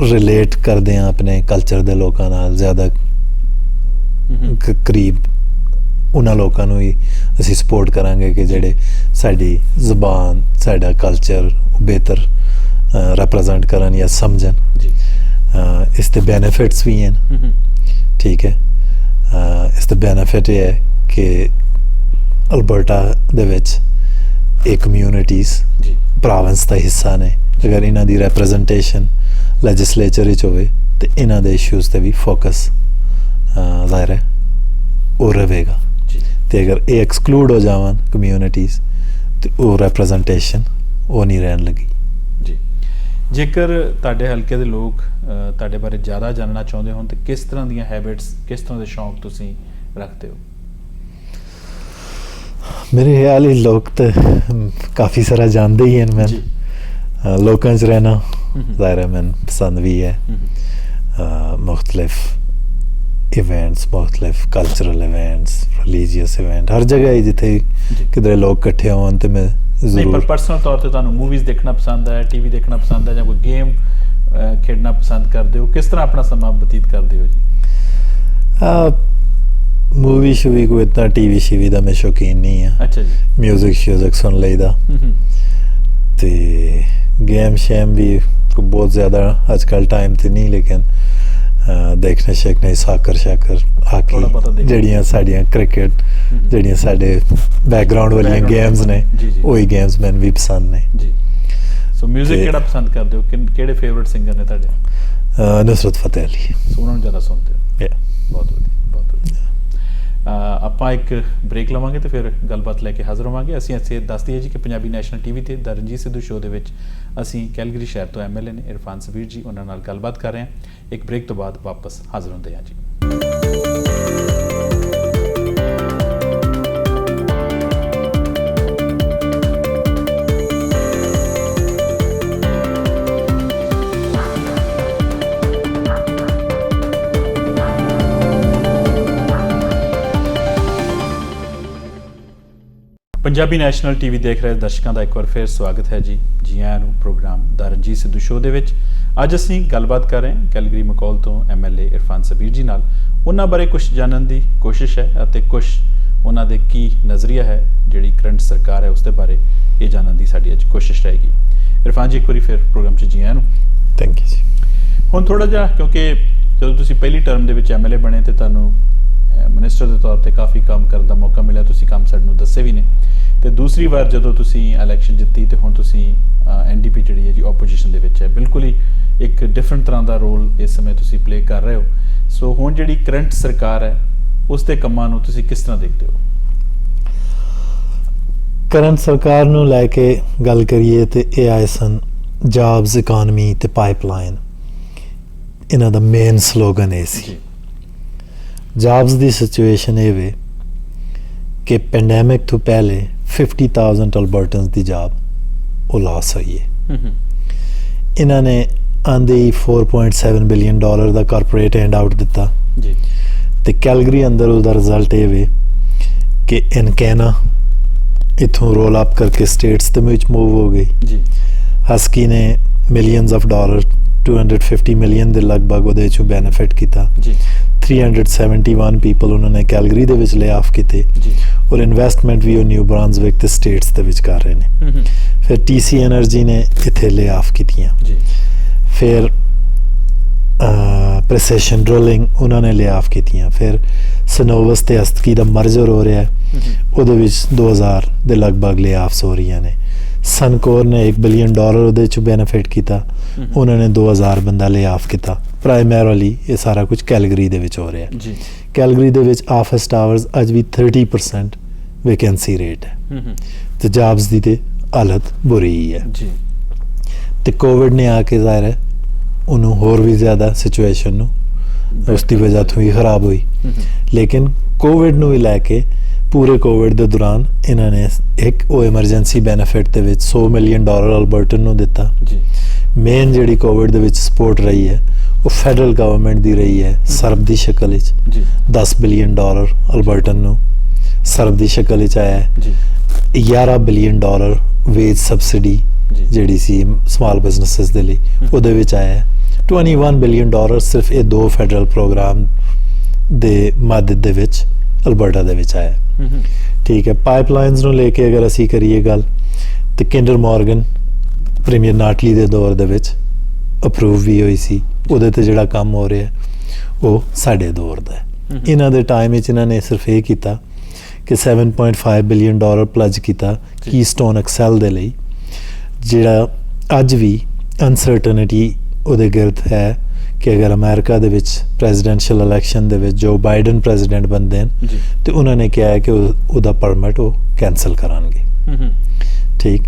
ਰਿਲੇਟ ਕਰਦੇ ਹਾਂ ਆਪਣੇ ਕਲਚਰ ਦੇ ਲੋਕਾਂ ਨਾਲ ਜ਼ਿਆਦਾ ਕਰੀਬ। ਉਹਨਾਂ ਲੋਕਾਂ ਨੂੰ ਹੀ ਅਸੀਂ ਸਪੋਰਟ ਕਰਾਂਗੇ ਕਿ ਜਿਹੜੇ ਸਾਡੀ ਜ਼ੁਬਾਨ, ਸਾਡਾ ਕਲਚਰ ਬਿਹਤਰ ਰਿਪਰੈਜ਼ੈਂਟ ਕਰਨ ਜਾਂ ਸਮਝਣ। ਇਸ ਦੇ ਬੈਨੀਫਿਟਸ ਵੀ ਹਨ। ਠੀਕ ਹੈ। ਇਸ ਦਾ ਬੈਨੀਫਿਟ ਇਹ ਹੈ ਕਿ ਅਲਬਰਟਾ ਦੇ ਵਿੱਚ ਇਹ ਕਮਿਊਨਿਟੀਜ਼ ਪ੍ਰੋਵਿੰਸ ਦਾ ਹਿੱਸਾ ਨੇ। ਅਗਰ ਇਹਨਾਂ ਦੀ ਰਿਪਰੈਜ਼ੈਂਟੇਸ਼ਨ ਲੈਜਿਸਲੇਚਰ ਵਿੱਚ ਹੋਵੇ ਤੇ ਇਹਨਾਂ ਦੇ ਇਸ਼ੂਜ਼ ਤੇ ਵੀ ਫੋਕਸ ਜ਼ਾਹਿਰ ਹੈ ਉਹ ਰਹੇਗਾ। ਤੇ ਅਗਰ ਇਹ ਐਕਸਕਲੂਡ ਹੋ ਜਾਵਣ ਕਮਿਊਨਿਟੀਜ਼ ਤੇ ਉਹ ਰੈਪਰੈਜ਼ੈਂਟੇਸ਼ਨ ਉਹ ਨਹੀਂ ਰਹਿਣ ਲੱਗੀ। ਜੀ, ਜੇਕਰ ਤੁਹਾਡੇ ਹਲਕੇ ਦੇ ਲੋਕ ਤੁਹਾਡੇ ਬਾਰੇ ਜ਼ਿਆਦਾ ਜਾਣਨਾ ਚਾਹੁੰਦੇ ਹੋਣ ਤਾਂ ਕਿਸ ਤਰ੍ਹਾਂ ਦੀਆਂ ਹੈਬਿਟਸ, ਕਿਸ ਤਰ੍ਹਾਂ ਦੇ ਸ਼ੌਂਕ ਤੁਸੀਂ ਰੱਖਦੇ ਹੋ? ਮੇਰੇ ਖਿਆਲ ਹੀ ਲੋਕ ਤਾਂ ਕਾਫੀ ਸਾਰਾ ਜਾਣਦੇ ਹੀ ਹਨ। ਮੈਂ ਲੋਕਾਂ 'ਚ ਰਹਿਣਾ ਜ਼ਾਹਿਰ ਹੈ ਮੈਨੂੰ ਪਸੰਦ ਵੀ ਹੈ। ਮੁਖਤਲਿਫ ਇਵੈਂਟਸ, ਮੁਖਤਲਿਫ ਕਲਚਰਲ ਇਵੈਂਟਸ, ਰਿਲੀਜੀਅਸ ਇਵੈਂਟ, ਹਰ ਜਗ੍ਹਾ ਹੀ ਜਿੱਥੇ ਕਿਧਰੇ ਲੋਕ ਇਕੱਠੇ ਹੋਣ ਤੇ ਮੈਂ ਨਹੀਂ, ਪਰ ਪਰਸਨਲ ਤੌਰ ਤੇ ਤੁਹਾਨੂੰ ਮੂਵੀਜ਼ ਦੇਖਣਾ ਪਸੰਦ ਹੈ, ਟੀਵੀ ਦੇਖਣਾ ਪਸੰਦ ਹੈ, ਜਾਂ ਕੋਈ ਗੇਮ ਖੇਡਣਾ ਪਸੰਦ ਕਰਦੇ ਹੋ? ਕਿਸ ਤਰ੍ਹਾਂ ਆਪਣਾ ਸਮਾਂ ਬਤੀਤ ਕਰਦੇ ਹੋ ਜੀ? मूवी शूवी को इतना टीवी शीवी का मैं शौकीन नहीं है। अच्छा जी। म्यूजिक श्यूजिक सुन लईदा ते गेम शेम भी बहुत ज़्यादा आजकल टाइम तो नहीं, लेकिन देखने शेखने साकर शाकर हाकी जड़ियाँ साड़ियाँ क्रिकेट जड़ियाँ साढ़े बैकग्राउंड वाली गेम्स ने वही गेम्स मैंने भी पसंद ने जी। सो म्यूजिक केड़ा पसंद करते हो? केड़े फेवरेट सिंगर ने ਤੁਹਾਡੇ? नुसरत फतेह अली। ਉਹਨਾਂ ਨੂੰ ਜ਼ਿਆਦਾ ਸੁਣਦੇ ਹੋ? ਬਹੁਤ ਵਧੀਆ, ਬਹੁਤ ਵਧੀਆ। ਆਪਾਂ ਇੱਕ ਬ੍ਰੇਕ ਲਵਾਂਗੇ ਤੇ ਫਿਰ ਗੱਲਬਾਤ ਲੈ ਕੇ ਹਾਜ਼ਰ ਹੋਵਾਂਗੇ। ਅਸੀਂ ਦੱਸ ਦਈਏ ਜੀ ਕਿ ਪੰਜਾਬੀ ਨੈਸ਼ਨਲ ਟੀਵੀ ਤੇ ਦ ਰਣਜੀਤ ਸਿੱਧੂ ਸ਼ੋਅ ਦੇ ਵਿੱਚ ਅਸੀਂ ਕੈਲਗਰੀ ਸ਼ਹਿਰ ਤੋਂ ਐਮਐਲਏ ਨੇ ਇਰਫਾਨ ਸਬੀਰ ਜੀ, ਉਹਨਾਂ ਨਾਲ ਗੱਲਬਾਤ ਕਰ ਰਹੇ ਹਾਂ। ਇੱਕ ਬ੍ਰੇਕ ਤੋਂ ਬਾਅਦ ਵਾਪਸ ਹਾਜ਼ਰ ਹੁੰਦੇ ਹਾਂ ਜੀ। ਪੰਜਾਬੀ ਨੈਸ਼ਨਲ ਟੀਵੀ ਦੇਖ ਰਹੇ ਦਰਸ਼ਕਾਂ ਦਾ ਇੱਕ ਵਾਰ ਫਿਰ ਸਵਾਗਤ ਹੈ ਜੀ। ਜੀ ਆਇਆਂ ਨੂੰ ਪ੍ਰੋਗਰਾਮ ਦ ਰਣਜੀਤ ਸਿੱਧੂ ਸ਼ੋਅ ਦੇ ਵਿੱਚ। ਅੱਜ ਅਸੀਂ ਗੱਲਬਾਤ ਕਰ ਰਹੇ ਹਾਂ ਕੈਲਗਰੀ ਮਕੌਲ ਤੋਂ ਐਮਐਲਏ ਇਰਫਾਨ ਸਬੀਰ ਜੀ ਨਾਲ। ਉਹਨਾਂ ਬਾਰੇ ਕੁਝ ਜਾਣਨ ਦੀ ਕੋਸ਼ਿਸ਼ ਹੈ ਅਤੇ ਕੁਝ ਉਹਨਾਂ ਦੇ ਕੀ ਨਜ਼ਰੀਆ ਹੈ ਜਿਹੜੀ ਕਰੰਟ ਸਰਕਾਰ ਹੈ ਉਸ ਦੇ ਬਾਰੇ ਇਹ ਜਾਣਨ ਦੀ ਸਾਡੀ ਅੱਜ ਕੋਸ਼ਿਸ਼ ਰਹੇਗੀ। ਇਰਫਾਨ ਜੀ, ਇੱਕ ਵਾਰੀ ਫਿਰ ਪ੍ਰੋਗਰਾਮ 'ਚ ਜੀ ਆਇਆਂ ਨੂੰ। ਥੈਂਕ ਯੂ ਜੀ। ਹੁਣ ਥੋੜ੍ਹਾ ਜਿਹਾ, ਕਿਉਂਕਿ ਜਦੋਂ ਤੁਸੀਂ ਪਹਿਲੀ ਟਰਮ ਦੇ ਵਿੱਚ ਐਮਐਲਏ ਬਣੇ ਤੇ ਤੁਹਾਨੂੰ ਮਿਨਿਸਟਰ ਦੇ ਤੌਰ ਤੇ ਕਾਫੀ ਕੰਮ ਕਰਨ ਦਾ ਮੌਕਾ ਮਿਲਿਆ, ਤੁਸੀਂ ਕੰਮ ਸਾਨੂੰ ਦੱਸੇ ਵੀ ਨੇ। ਤੇ ਦੂਸਰੀ ਵਾਰ ਜਦੋਂ ਤੁਸੀਂ ਇਲੈਕਸ਼ਨ ਜਿੱਤੀ ਤੇ ਹੁਣ ਤੁਸੀਂ ਐਨਡੀਪੀ ਜਿਹੜੀ ਹੈ ਜੀ ਆਪੋਜੀਸ਼ਨ ਦੇ ਵਿੱਚ ਹੈ, ਬਿਲਕੁਲ ਹੀ ਇੱਕ ਡਿਫਰੈਂਟ ਤਰ੍ਹਾਂ ਦਾ ਰੋਲ ਇਸ ਸਮੇਂ ਤੁਸੀਂ ਪਲੇ ਕਰ ਰਹੇ ਹੋ। ਸੋ ਹੁਣ ਜਿਹੜੀ ਕਰੰਟ ਸਰਕਾਰ ਹੈ ਉਸ ਦੇ ਕੰਮਾਂ ਨੂੰ ਤੁਸੀਂ ਕਿਸ ਤਰ੍ਹਾਂ ਦੇਖਦੇ ਹੋ? ਕਰੰਟ ਸਰਕਾਰ ਨੂੰ ਲੈ ਕੇ ਗੱਲ ਕਰੀਏ ਤੇ ਇਹ ਆਏ ਸਨ ਜੌਬਸ, ਇਕੋਨਮੀ ਤੇ ਪਾਈਪਲਾਈਨ, ਇਹਨਾਂ ਦਾ ਮੇਨ ਸਲੋਗਨ ਇਹ ਸੀ। ਜੌਬਸ ਦੀ ਸਿਚੁਏਸ਼ਨ ਇਹ ਵੇ ਕਿ ਪੈਂਡੈਮਿਕ ਤੋਂ ਪਹਿਲੇ 50,000 ਅਲਬਰਟਨਸ ਦੀ ਜੌਬ ਉਹ ਲਾਸ ਹੋਈ ਹੈ। ਇਹਨਾਂ ਨੇ ਆਂਦੇ ਹੀ $4.7 ਬਿਲੀਅਨ ਦਾ ਕਾਰਪੋਰੇਟ ਹੈਂਡ ਆਊਟ ਦਿੱਤਾ ਜੀ। ਤੇ ਕੈਲਗਰੀ ਅੰਦਰ ਉਹਦਾ ਰਿਜ਼ਲਟ ਇਹ ਵੇ ਕਿ ਇਨਕੈਨਾ ਇੱਥੋਂ ਰੋਲ ਅਪ ਕਰਕੇ ਸਟੇਟਸ ਦੇ ਵਿੱਚ ਮੂਵ ਹੋ ਗਈ ਜੀ। ਹਸਕੀ ਨੇ ਮਿਲੀਅਨਸ ਆਫ ਡਾਲਰ, 250 ਮਿਲੀਅਨ ਦੇ ਲਗਭਗ ਉਹਦੇ 'ਚੋਂ ਬੈਨੀਫਿਟ ਕੀਤਾ ਜੀ। 371 ਪੀਪਲ ਉਹਨਾਂ ਨੇ ਕੈਲਗਰੀ ਦੇ ਵਿੱਚ ਲੇ ਆਫ ਕੀਤੇ ਜੀ। ਔਰ ਇਨਵੈਸਟਮੈਂਟ ਵੀ ਉਹ ਨਿਊ ਬ੍ਰਾਂਜ਼ਵਿਕ ਤੇ ਸਟੇਟਸ ਦੇ ਵਿੱਚ ਕਰ ਰਹੇ ਨੇ। ਫਿਰ TC ਐਨਰਜੀ ਨੇ ਇੱਥੇ ਲੇ ਆਫ ਕੀਤੀਆਂ ਜੀ। ਫਿਰ ਪ੍ਰੈਸੀਸ਼ਨ ਡਰਿਲਿੰਗ ਉਹਨਾਂ ਨੇ ਲੇ ਆਫ ਕੀਤੀਆਂ। ਫਿਰ ਸਨੋਵਸ ਤੇ ਹਸਕੀ ਦਾ ਮਰਜਰ ਹੋ ਰਿਹਾ, ਉਹਦੇ ਵਿੱਚ 2000 ਦੇ ਲਗਭਗ ਲੇ ਆਫਸ ਹੋ ਰਹੀਆਂ ਨੇ। ਸਨਕੋਰ ਨੇ $1 ਬਿਲੀਅਨ ਉਹਦੇ 'ਚ ਬੈਨੀਫਿਟ ਕੀਤਾ, ਉਹਨਾਂ ਨੇ 2000 ਬੰਦਾ ਲੇ ਆਫ ਕੀਤਾ। ਪ੍ਰਾਈਮਰੀਲੀ ਇਹ ਸਾਰਾ ਕੁਝ ਕੈਲਗਰੀ ਦੇ ਵਿੱਚ ਹੋ ਰਿਹਾ ਜੀ। ਕੈਲਗਰੀ ਦੇ ਵਿੱਚ ਆਫਿਸ ਟਾਵਰਸ ਅੱਜ ਵੀ 30% ਵੈਕੈਂਸੀ ਰੇਟ ਹੈ ਤੇ ਜੌਬਸ ਦੀ ਤੇ ਹਾਲਤ ਬੁਰੀ ਹੀ ਹੈ ਜੀ। ਤੇ ਕੋਵਿਡ ਨੇ ਆ ਕੇ ਜ਼ਾਹਿਰ ਹੈ ਉਹਨੂੰ ਹੋਰ ਵੀ ਜ਼ਿਆਦਾ ਸਿਚੁਏਸ਼ਨ ਨੂੰ ਉਸ ਦੀ ਵਜ੍ਹਾ ਤੋਂ ਹੀ ਖਰਾਬ ਹੋਈ। ਲੇਕਿਨ ਕੋਵਿਡ ਨੂੰ ਵੀ ਲੈ ਕੇ ਪੂਰੇ ਕੋਵਿਡ ਦੇ ਦੌਰਾਨ ਇਹਨਾਂ ਨੇ ਇੱਕ ਉਹ ਐਮਰਜੈਂਸੀ ਬੈਨੀਫਿਟ ਦੇ ਵਿੱਚ $100 ਮਿਲੀਅਨ ਅਲਬਰਟਨ ਨੂੰ ਦਿੱਤਾ ਜੀ। ਮੇਨ ਜਿਹੜੀ ਕੋਵਿਡ ਦੇ ਵਿੱਚ ਸਪੋਰਟ ਰਹੀ ਹੈ ਉਹ ਫੈਡਰਲ ਗਵਰਨਮੈਂਟ ਦੀ ਰਹੀ ਹੈ ਸਰਬ ਦੀ ਸ਼ਕਲ ਵਿੱਚ ਜੀ। $10 ਬਿਲੀਅਨ ਅਲਬਰਟਨ ਨੂੰ ਸਰਬ ਦੀ ਸ਼ਕਲ ਵਿੱਚ ਆਇਆ ਹੈ ਜੀ। $11 ਬਿਲੀਅਨ ਵੇਜ ਸਬਸਿਡੀ ਜਿਹੜੀ ਸੀ ਸਮਾਲ ਬਿਜ਼ਨੈਸਿਸ ਦੇ ਲਈ ਉਹਦੇ ਵਿੱਚ ਆਇਆ ਹੈ। $21 ਬਿਲੀਅਨ ਸਿਰਫ ਇਹ ਦੋ ਫੈਡਰਲ ਪ੍ਰੋਗਰਾਮ ਦੇ ਮਦਦ ਦੇ ਵਿੱਚ ਅਲਬਰਟਾ ਦੇ ਵਿੱਚ ਆਇਆ। ਠੀਕ ਹੈ। ਪਾਈਪਲਾਈਨਸ ਨੂੰ ਲੈ ਕੇ ਅਗਰ ਅਸੀਂ ਕਰੀਏ ਗੱਲ ਤੇ ਕਿੰਡਰ ਮਾਰਗਨ ਪ੍ਰੀਮੀਅਰ ਨਾਟਲੀ ਦੇ ਦੌਰ ਦੇ ਵਿੱਚ ਅਪਰੂਵ ਵੀ ਹੋਈ ਸੀ। ਉਹਦੇ ਤੇ ਜਿਹੜਾ ਕੰਮ ਹੋ ਰਿਹਾ ਉਹ ਸਾਡੇ ਦੌਰ ਦਾ ਹੈ। ਇਹਨਾਂ ਦੇ ਟਾਈਮ ਵਿੱਚ ਇਹਨਾਂ ਨੇ ਸਿਰਫ ਇਹ ਕੀਤਾ ਕਿ $7.5 ਬਿਲੀਅਨ ਪਲਜ ਕੀਤਾ ਕੀਸਟੋਨ ਐਕਸੈਲ ਦੇ ਲਈ, ਜਿਹੜਾ ਅੱਜ ਵੀ ਅਨਸਰਟਨਿਟੀ ਉਹਦੇ ਗਿਰਦ ਹੈ ਕਿ ਅਗਰ ਅਮਰੀਕਾ ਦੇ ਵਿੱਚ ਪ੍ਰੈਜ਼ੀਡੈਂਸ਼ੀਅਲ ਇਲੈਕਸ਼ਨ ਦੇ ਵਿੱਚ ਜੋ ਬਾਈਡਨ ਪ੍ਰੈਜ਼ੀਡੈਂਟ ਬਣਦੇ ਹਨ ਜੀ ਤੇ ਉਹਨਾਂ ਨੇ ਕਿਹਾ ਹੈ ਕਿ ਉਹਦਾ ਪਰਮਿਟ ਉਹ ਕੈਂਸਲ ਕਰਾਂਗੇ। ਠੀਕ,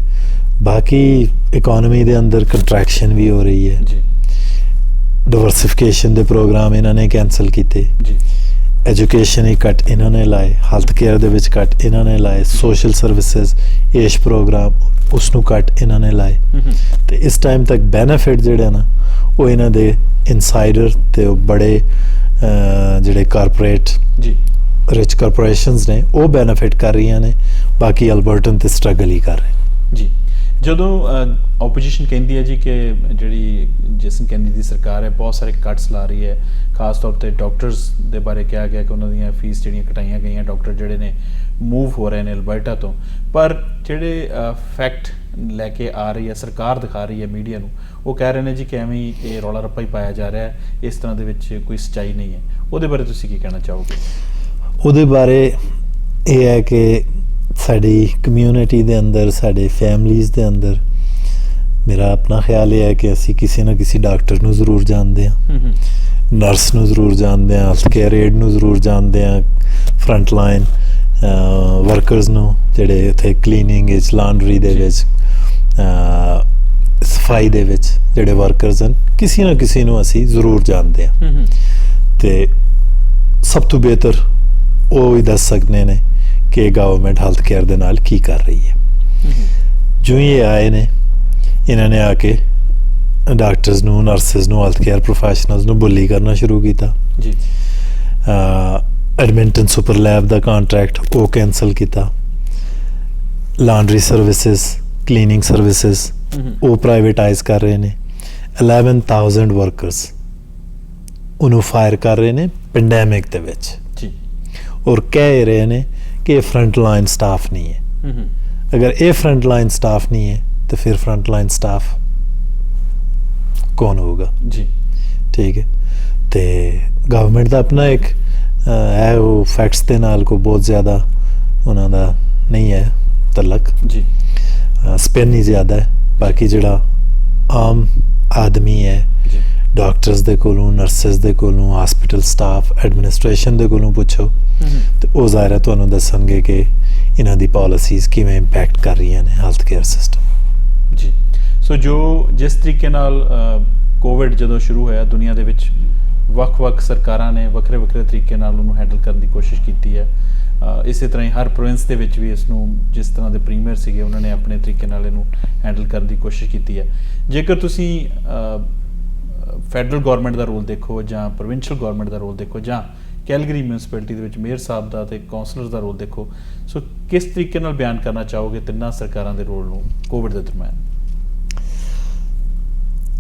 ਬਾਕੀ ਇਕਨੋਮੀ ਦੇ ਅੰਦਰ ਕੰਟਰੈਕਸ਼ਨ ਵੀ ਹੋ ਰਹੀ ਹੈ ਜੀ ਡਿਵਰਸਿਫਿਕੇਸ਼ਨ ਦੇ ਪ੍ਰੋਗਰਾਮ ਇਹਨਾਂ ਨੇ ਕੈਂਸਲ ਕੀਤੇ, ਜੀ ਐਜੂਕੇਸ਼ਨ ਹੀ ਕੱਟ ਇਹਨਾਂ ਨੇ ਲਾਏ, ਹੈਲਥ ਕੇਅਰ ਦੇ ਵਿੱਚ ਕੱਟ ਇਹਨਾਂ ਨੇ ਲਾਏ, ਸੋਸ਼ਲ ਸਰਵਿਸਿਜ਼ ਏਸ਼ ਪ੍ਰੋਗਰਾਮ ਉਸ ਨੂੰ ਕੱਟ ਇਹਨਾਂ ਨੇ ਲਾਏ। ਤੇ ਇਸ ਟਾਈਮ ਤੱਕ ਬੈਨੀਫਿਟ ਜਿਹੜੇ ਨਾ ਉਹ ਇਹਨਾਂ ਦੇ ਇਨਸਾਈਡਰ ਤੇ ਉਹ ਬੜੇ ਜਿਹੜੇ ਕਾਰਪੋਰੇਟ ਜੀ ਰਿਚ ਕਾਰਪੋਰੇਸ਼ਨਸ ਨੇ ਉਹ ਬੈਨੀਫਿਟ ਕਰ ਰਹੀਆਂ ਨੇ, ਬਾਕੀ ਅਲਬਰਟਨ ਤੇ ਸਟਰਗਲ ਹੀ ਕਰ ਰਹੇ। ਜੀ ਜਦੋਂ ਆਪੋਜੀਸ਼ਨ ਕਹਿੰਦੀ ਹੈ ਜੀ ਕਿ ਜਿਹੜੀ ਜੈਸਨ ਕੈਨੀ ਦੀ ਸਰਕਾਰ ਹੈ ਬਹੁਤ ਸਾਰੇ ਕੱਟਸ ਲਾ ਰਹੀ ਹੈ, ਖਾਸ ਤੌਰ ਤੇ ਡਾਕਟਰਸ ਦੇ ਬਾਰੇ ਕਿਹਾ ਗਿਆ ਕਿ ਉਹਨਾਂ ਦੀਆਂ ਫੀਸ ਜਿਹੜੀਆਂ ਘਟਾਈਆਂ ਗਈਆਂ, ਡਾਕਟਰ ਜਿਹੜੇ ਨੇ ਮੂਵ ਹੋ ਰਹੇ ਨੇ ਅਲਬਰਟਾ ਤੋਂ, ਪਰ ਜਿਹੜੇ ਫੈਕਟ ਲੈ ਕੇ ਆ ਰਹੀ ਹੈ ਸਰਕਾਰ ਦਿਖਾ ਰਹੀ ਹੈ ਮੀਡੀਆ ਨੂੰ, ਉਹ ਕਹਿ ਰਹੇ ਨੇ ਜੀ ਕਿ ਐਵੇਂ ਹੀ ਇਹ ਰੌਲਾ ਰੱਪਾ ਹੀ ਪਾਇਆ ਜਾ ਰਿਹਾ ਹੈ, ਇਸ ਤਰ੍ਹਾਂ ਦੇ ਵਿੱਚ ਕੋਈ ਸੱਚਾਈ ਨਹੀਂ ਹੈ। ਉਹਦੇ ਬਾਰੇ ਤੁਸੀਂ ਕੀ ਕਹਿਣਾ ਚਾਹੋਗੇ? ਉਹਦੇ ਬਾਰੇ ਇਹ ਹੈ ਕਿ ਸਾਡੀ ਕਮਿਊਨਿਟੀ ਦੇ ਅੰਦਰ, ਸਾਡੇ ਫੈਮਲੀਜ਼ ਦੇ ਅੰਦਰ ਮੇਰਾ ਆਪਣਾ ਖਿਆਲ ਇਹ ਹੈ ਕਿ ਅਸੀਂ ਕਿਸੇ ਨਾ ਕਿਸੇ ਡਾਕਟਰ ਨੂੰ ਜ਼ਰੂਰ ਜਾਣਦੇ ਹਾਂ, ਨਰਸ ਨੂੰ ਜ਼ਰੂਰ ਜਾਣਦੇ ਹਾਂ, ਹੈਲਥ ਕੇਅਰ ਏਡ ਨੂੰ ਜ਼ਰੂਰ ਜਾਣਦੇ ਹਾਂ, ਫਰੰਟ ਲਾਈਨ ਵਰਕਰਸ ਨੂੰ ਜਿਹੜੇ ਇੱਥੇ ਕਲੀਨਿੰਗ ਵਿੱਚ, ਲਾਂਡਰੀ ਦੇ ਵਿੱਚ, ਸਫਾਈ ਦੇ ਵਿੱਚ ਜਿਹੜੇ ਵਰਕਰਸ ਹਨ, ਕਿਸੇ ਨਾ ਕਿਸੇ ਨੂੰ ਅਸੀਂ ਜ਼ਰੂਰ ਜਾਣਦੇ ਹਾਂ। ਤੇ ਸਭ ਤੋਂ ਬਿਹਤਰ ਉਹ ਹੀ ਦੱਸ ਸਕਦੇ ਨੇ ਕਿ ਗਵਰਨਮੈਂਟ ਹੈਲਥ ਕੇਅਰ ਦੇ ਨਾਲ ਕੀ ਕਰ ਰਹੀ ਹੈ। ਜੋ ਇਹ ਆਏ ਨੇ ਇਹਨਾਂ ਨੇ ਆ ਕੇ ਡਾਕਟਰਸ ਨੂੰ, ਨਰਸਿਸ ਨੂੰ, ਹੈਲਥ ਕੇਅਰ ਪ੍ਰੋਫੈਸ਼ਨਲਸ ਨੂੰ ਬੁਲੀ ਕਰਨਾ ਸ਼ੁਰੂ ਕੀਤਾ ਜੀ। ਐਡਮਿੰਟਨ ਸੁਪਰ ਲੈਬ ਦਾ ਕੰਟਰੈਕਟ ਉਹ ਕੈਂਸਲ ਕੀਤਾ, ਲਾਂਡਰੀ ਸਰਵਿਸਿਜ਼, ਕਲੀਨਿੰਗ ਸਰਵਿਸਿਜ਼ ਉਹ ਪ੍ਰਾਈਵੇਟਾਈਜ਼ ਕਰ ਰਹੇ ਨੇ, 11,000 ਵਰਕਰਸ ਉਹਨੂੰ ਫਾਇਰ ਕਰ ਰਹੇ ਨੇ ਪੈਂਡੈਮਿਕ ਦੇ ਵਿੱਚ ਜੀ, ਔਰ ਕਹਿ ਰਹੇ ਨੇ ਕਿ ਇਹ ਫਰੰਟ ਲਾਈਨ ਸਟਾਫ ਨਹੀਂ ਹੈ। ਅਗਰ ਇਹ ਫਰੰਟ ਲਾਈਨ ਸਟਾਫ ਨਹੀਂ ਹੈ तो फिर फ्रंट लाइन स्टाफ कौन होगा जी? ठीक है, तो गवर्नमेंट का अपना एक है वो फैक्ट्स के नाल को बहुत ज़्यादा उन्होंने नहीं है तलक जी, स्पिन ही ज़्यादा है। बाकी जिहड़ा आम आदमी है डॉक्टर्स दे कोलों, नर्सिस दे कोलों, हॉस्पिटल स्टाफ, एडमिनिस्ट्रेशन दे कोलों पुछो तो वो ज़ाहिर है तुहानूं दस्सणगे कि इन्हां दी पॉलिसीज़ किवें इंपैक्ट कर रही ने हैल्थ केयर सिस्टम जी। सो जो जिस तरीके नाल कोविड जदों शुरू होया दुनिया दे विच ਵੱਖ-ਵੱਖ ਸਰਕਾਰਾਂ ਨੇ ਵੱਖਰੇ ਤਰੀਕੇ ਨਾਲ ਉਹਨੂੰ ਹੈਂਡਲ ਕਰਨ ਦੀ ਕੋਸ਼ਿਸ਼ ਕੀਤੀ ਹੈ। ਇਸੇ ਤਰ੍ਹਾਂ ਹੀ ਹਰ ਪ੍ਰੋਵਿੰਸ ਦੇ ਵਿੱਚ ਵੀ ਇਸ ਨੂੰ ਜਿਸ ਤਰ੍ਹਾਂ ਦੇ ਪ੍ਰੀਮੀਅਰ ਸੀਗੇ ਉਹਨਾਂ ਨੇ ਆਪਣੇ ਤਰੀਕੇ ਨਾਲ ਇਹਨੂੰ ਹੈਂਡਲ ਕਰਨ ਦੀ ਕੋਸ਼ਿਸ਼ ਕੀਤੀ ਹੈ। ਜੇਕਰ ਤੁਸੀਂ ਫੈਡਰਲ ਗਵਰਨਮੈਂਟ ਦਾ ਰੋਲ ਦੇਖੋ ਜਾਂ ਪ੍ਰੋਵਿੰਸ਼ੀਅਲ ਗਵਰਨਮੈਂਟ ਦਾ ਰੋਲ ਦੇਖੋ ਜਾਂ ਕੈਲਗਰੀ ਮਿਊਨਿਸਪੈਲਿਟੀ ਦੇ ਵਿੱਚ ਮੇਅਰ ਸਾਹਿਬ ਦਾ ਤੇ ਕਾਉਂਸਲਰ ਦਾ ਰੋਲ ਦੇਖੋ, ਸੋ ਕਿਸ ਤਰੀਕੇ ਨਾਲ ਬਿਆਨ ਕਰਨਾ ਚਾਹੋਗੇ ਤਿੰਨਾਂ ਸਰਕਾਰਾਂ ਦੇ ਰੋਲ ਨੂੰ ਕੋਵਿਡ ਦੇ ਦਰਮਿਆਨ?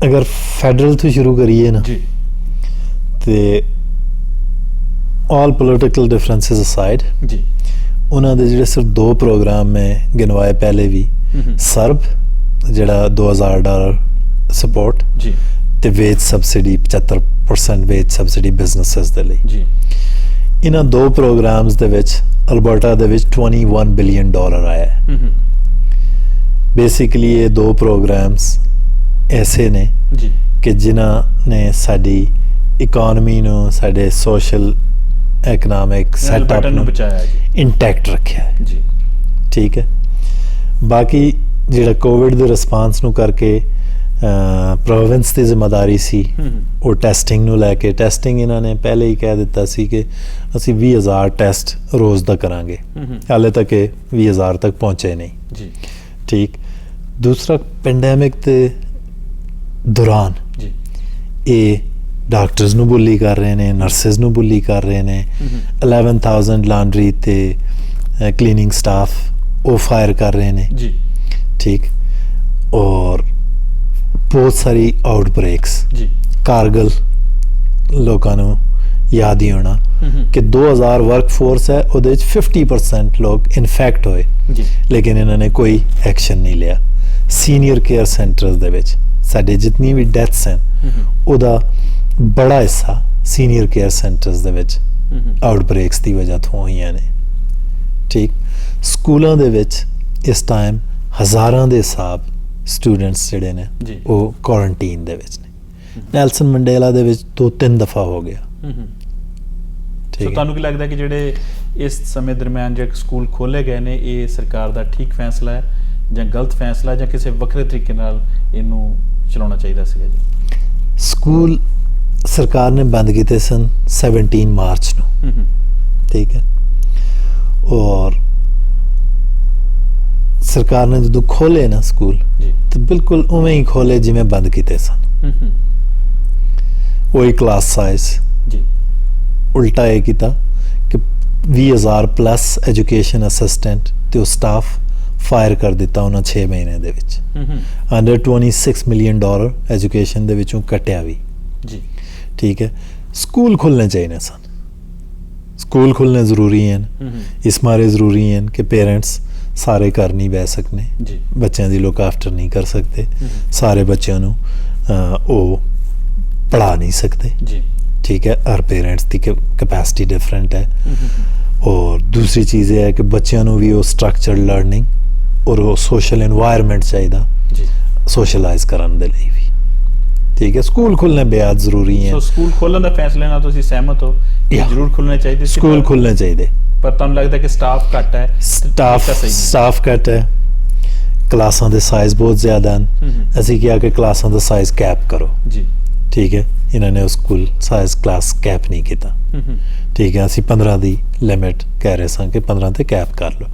ਅਗਰ ਫੈਡਰਲ ਤੋਂ ਸ਼ੁਰੂ ਕਰੀਏ ਨਾ ਜੀ, ਤੇ ਆਲ ਪੋਲੀਟੀਕਲ ਡਿਫਰੈਂਸਿਸ ਅਸਾਈਡ ਜੀ, ਉਹਨਾਂ ਦੇ ਜਿਹੜੇ ਸਿਰਫ ਦੋ ਪ੍ਰੋਗਰਾਮ ਮੈਂ ਗਿਣਵਾਏ ਪਹਿਲੇ ਵੀ, ਸਰਬ ਜਿਹੜਾ $2,000 ਸਪੋਰਟ ਜੀ, ਤੇ wage subsidy 75% wage subsidy businesses ਦੇ ਲਈ ਜੀ। ਇਹਨਾਂ ਦੋ ਪ੍ਰੋਗਰਾਮਸ ਦੇ ਵਿੱਚ ਅਲਬਰਟਾ ਦੇ ਵਿੱਚ $21 ਬਿਲੀਅਨ ਆਇਆ ਹੈ। ਬੇਸਿਕਲੀ ਇਹ ਦੋ ਪ੍ਰੋਗਰਾਮਸ ਐਸੇ ਨੇ ਜੀ ਕਿ ਜਿਨ੍ਹਾਂ ਨੇ ਸਾਡੀ ਇਕਨੋਮੀ ਨੂੰ, ਸਾਡੇ ਸੋਸ਼ਲ ਇਕਨੋਮਿਕ ਸੈਟਅਪ ਨੂੰ ਬਚਾਇਆ ਜੀ, ਇੰਟੈਕਟ ਰੱਖਿਆ ਹੈ ਜੀ। ਠੀਕ ਹੈ, ਬਾਕੀ ਜਿਹੜਾ ਕੋਵਿਡ ਦੇ ਰਿਸਪਾਂਸ ਨੂੰ ਕਰਕੇ ਪ੍ਰੋਵਿੰਸ ਦੀ ਜ਼ਿੰਮੇਵਾਰੀ ਸੀ ਉਹ ਟੈਸਟਿੰਗ ਨੂੰ ਲੈ ਕੇ, ਟੈਸਟਿੰਗ ਇਹਨਾਂ ਨੇ ਪਹਿਲੇ ਹੀ ਕਹਿ ਦਿੱਤਾ ਸੀ ਕਿ ਅਸੀਂ 20,000 ਟੈਸਟ ਰੋਜ਼ ਦਾ ਕਰਾਂਗੇ, ਹਾਲੇ ਤੱਕ ਇਹ 20,000 ਤੱਕ ਪਹੁੰਚੇ ਨਹੀਂ ਜੀ। ਠੀਕ, ਦੂਸਰਾ ਪੈਂਡੈਮਿਕ ਦੇ ਦੌਰਾਨ ਜੀ ਇਹ ਡਾਕਟਰਸ ਨੂੰ ਬੁਲੀ ਕਰ ਰਹੇ ਨੇ, ਨਰਸਿਸ ਨੂੰ ਬੁਲੀ ਕਰ ਰਹੇ ਨੇ, 11,000 ਲਾਂਡਰੀ ਤੇ ਕਲੀਨਿੰਗ ਸਟਾਫ ਉਹ ਫਾਇਰ ਕਰ ਰਹੇ ਨੇ ਜੀ। ਠੀਕ, ਔਰ ਬਹੁਤ ਸਾਰੀ ਆਊਟਬ੍ਰੇਕਸ ਜੀ, ਕਾਰਗਲ ਲੋਕਾਂ ਨੂੰ ਯਾਦ ਹੀ ਹੋਣਾ ਕਿ 2000 ਵਰਕ ਫੋਰਸ ਹੈ, ਉਹਦੇ ਵਿੱਚ 50% ਲੋਕ ਇਨਫੈਕਟ ਹੋਏ ਜੀ, ਲੇਕਿਨ ਇਹਨਾਂ ਨੇ ਕੋਈ ਐਕਸ਼ਨ ਨਹੀਂ ਲਿਆ। ਸੀਨੀਅਰ ਕੇਅਰ ਸੈਂਟਰਸ ਦੇ ਵਿੱਚ ਸਾਡੇ ਜਿੰਨੀ ਵੀ ਡੈਥਸ ਹਨ ਉਹਦਾ ਬੜਾ ਹਿੱਸਾ ਸੀਨੀਅਰ ਕੇਅਰ ਸੈਂਟਰਸ ਦੇ ਵਿੱਚ ਆਊਟਬ੍ਰੇਕਸ ਦੀ ਵਜ੍ਹਾ ਤੋਂ ਹੋਈਆਂ ਨੇ। ਠੀਕ, ਸਕੂਲਾਂ ਦੇ ਵਿੱਚ ਇਸ ਟਾਈਮ ਹਜ਼ਾਰਾਂ ਦੇ ਹਿਸਾਬ ਸਟੂਡੈਂਟਸ ਜਿਹੜੇ ਨੇ ਉਹ ਕੁਆਰੰਟੀਨ ਦੇ ਵਿੱਚ ਨੇ, ਨੈਲਸਨ ਮੰਡੇਲਾ ਦੇ ਵਿੱਚ 2-3 ਦਫਾ ਹੋ ਗਿਆ। ਸੋ ਠੀਕ ਹੈ। ਤੁਹਾਨੂੰ ਕੀ ਲੱਗਦਾ ਕਿ ਜਿਹੜੇ ਇਸ ਸਮੇਂ ਦਰਮਿਆਨ ਜਿਹੜੇ ਸਕੂਲ ਖੋਲ੍ਹੇ ਗਏ ਨੇ, ਇਹ ਸਰਕਾਰ ਦਾ ਠੀਕ ਫੈਸਲਾ ਹੈ ਜਾਂ ਗਲਤ ਫੈਸਲਾ ਹੈ, ਜਾਂ ਕਿਸੇ ਵੱਖਰੇ ਤਰੀਕੇ ਨਾਲ ਇਹਨੂੰ ਚਲਾਉਣਾ ਚਾਹੀਦਾ ਸੀਗਾ ਜੀ? ਸਕੂਲ ਸਰਕਾਰ ਨੇ ਬੰਦ ਕੀਤੇ ਸਨ 17 ਮਾਰਚ ਨੂੰ। ਠੀਕ ਹੈ। ਔਰ ਸਰਕਾਰ ਨੇ ਜਦੋਂ ਖੋਲੇ ਨਾ ਸਕੂਲ ਜੀ ਤੇ ਬਿਲਕੁਲ ਉਵੇਂ ਹੀ ਖੋਲੇ ਜਿਵੇਂ ਬੰਦ ਕੀਤੇ ਸਨ। ਉਹੀ ਕਲਾਸ ਸਾਈਜ਼, ਜੀ ਉਲਟਾ ਇਹ ਕੀਤਾ ਕਿ 20,000 ਪਲੱਸ ਐਜੂਕੇਸ਼ਨ ਅਸਿਸਟੈਂਟ ਤੇ ਉਹ ਸਟਾਫ ਫਾਇਰ ਕਰ ਦਿੱਤਾ ਉਹਨਾਂ 6 ਮਹੀਨੇ ਦੇ ਵਿੱਚ। ਅੰਡਰ $26 ਮਿਲੀਅਨ ਐਜੂਕੇਸ਼ਨ ਦੇ ਵਿੱਚੋਂ ਕੱਟਿਆ ਵੀ। ਜੀ ਠੀਕ ਹੈ। ਸਕੂਲ ਖੁੱਲ੍ਹਣੇ ਚਾਹੀਦੇ ਸਨ, ਸਕੂਲ ਖੁੱਲ੍ਹਣੇ ਜ਼ਰੂਰੀ ਹਨ। ਇਸ ਮਾਰੇ ਜ਼ਰੂਰੀ ਹਨ ਕਿ ਪੇਰੈਂਟਸ ਸਾਰੇ ਘਰ ਨਹੀਂ ਬਹਿ ਸਕਨੇ, ਜੀ ਬੱਚਿਆਂ ਦੀ ਲੁੱਕ ਆਫਟਰ ਨਹੀਂ ਕਰ ਸਕਦੇ, ਸਾਰੇ ਬੱਚਿਆਂ ਨੂੰ ਉਹ ਪੜ੍ਹਾ ਨਹੀਂ ਸਕਦੇ। ਜੀ ठीक है। हर पेरेंट्स की कैपेसिटी डिफरेंट है। और दूसरी चीज़ ये है कि बच्चों ਨੂੰ ਵੀ ਉਹ ਸਟਰਕਚਰਡ ਲਰਨਿੰਗ ਔਰ ਉਹ ਸੋਸ਼ਲ এনवायरमेंट ਚਾਹੀਦਾ ਜੀ ਸੋਸ਼ਲਾਈਜ਼ ਕਰਨ ਦੇ ਲਈ ਵੀ। ਠੀਕ ਹੈ। ਸਕੂਲ ਖੁੱਲ੍ਹਣੇ ਬੇहद ਜ਼ਰੂਰੀ ਹੈ। ਸੋ ਸਕੂਲ ਖੋਲ੍ਹਣ ਦਾ ਫੈਸਲੇ ਨਾਲ ਤੁਸੀਂ ਸਹਿਮਤ ਹੋ? ਇਹ Yeah. ਜ਼ਰੂਰ ਖੁੱਲ੍ਹਣੇ ਚਾਹੀਦੇ ਸੀ, ਸਕੂਲ ਖੁੱਲ੍ਹਣੇ ਚਾਹੀਦੇ। ਪਰ ਤੁਹਾਨੂੰ ਲੱਗਦਾ ਕਿ ਸਟਾਫ ਘੱਟ ਹੈ? ਸਟਾਫ ਘੱਟ ਹੈ, ਕਲਾਸਾਂ ਦੇ ਸਾਈਜ਼ ਬਹੁਤ ਜ਼ਿਆਦਾ ਹਨ। ਅਸੀਂ ਕਿਹਾ ਕਿ ਕਲਾਸਾਂ ਦਾ ਸਾਈਜ਼ ਕੈਪ ਕਰੋ। ਜੀ ਠੀਕ ਹੈ। ਇਹਨਾਂ ਨੇ ਉਹ ਸਕੂਲ ਸਾਈਜ਼ ਕਲਾਸ ਕੈਪ ਨਹੀਂ ਕੀਤਾ। ਠੀਕ ਹੈ। ਅਸੀਂ 15 ਦੀ ਲਿਮਿਟ ਕਹਿ ਰਹੇ ਸਾਂ ਕਿ 15 ਤੇ ਕੈਪ ਕਰ ਲਓ।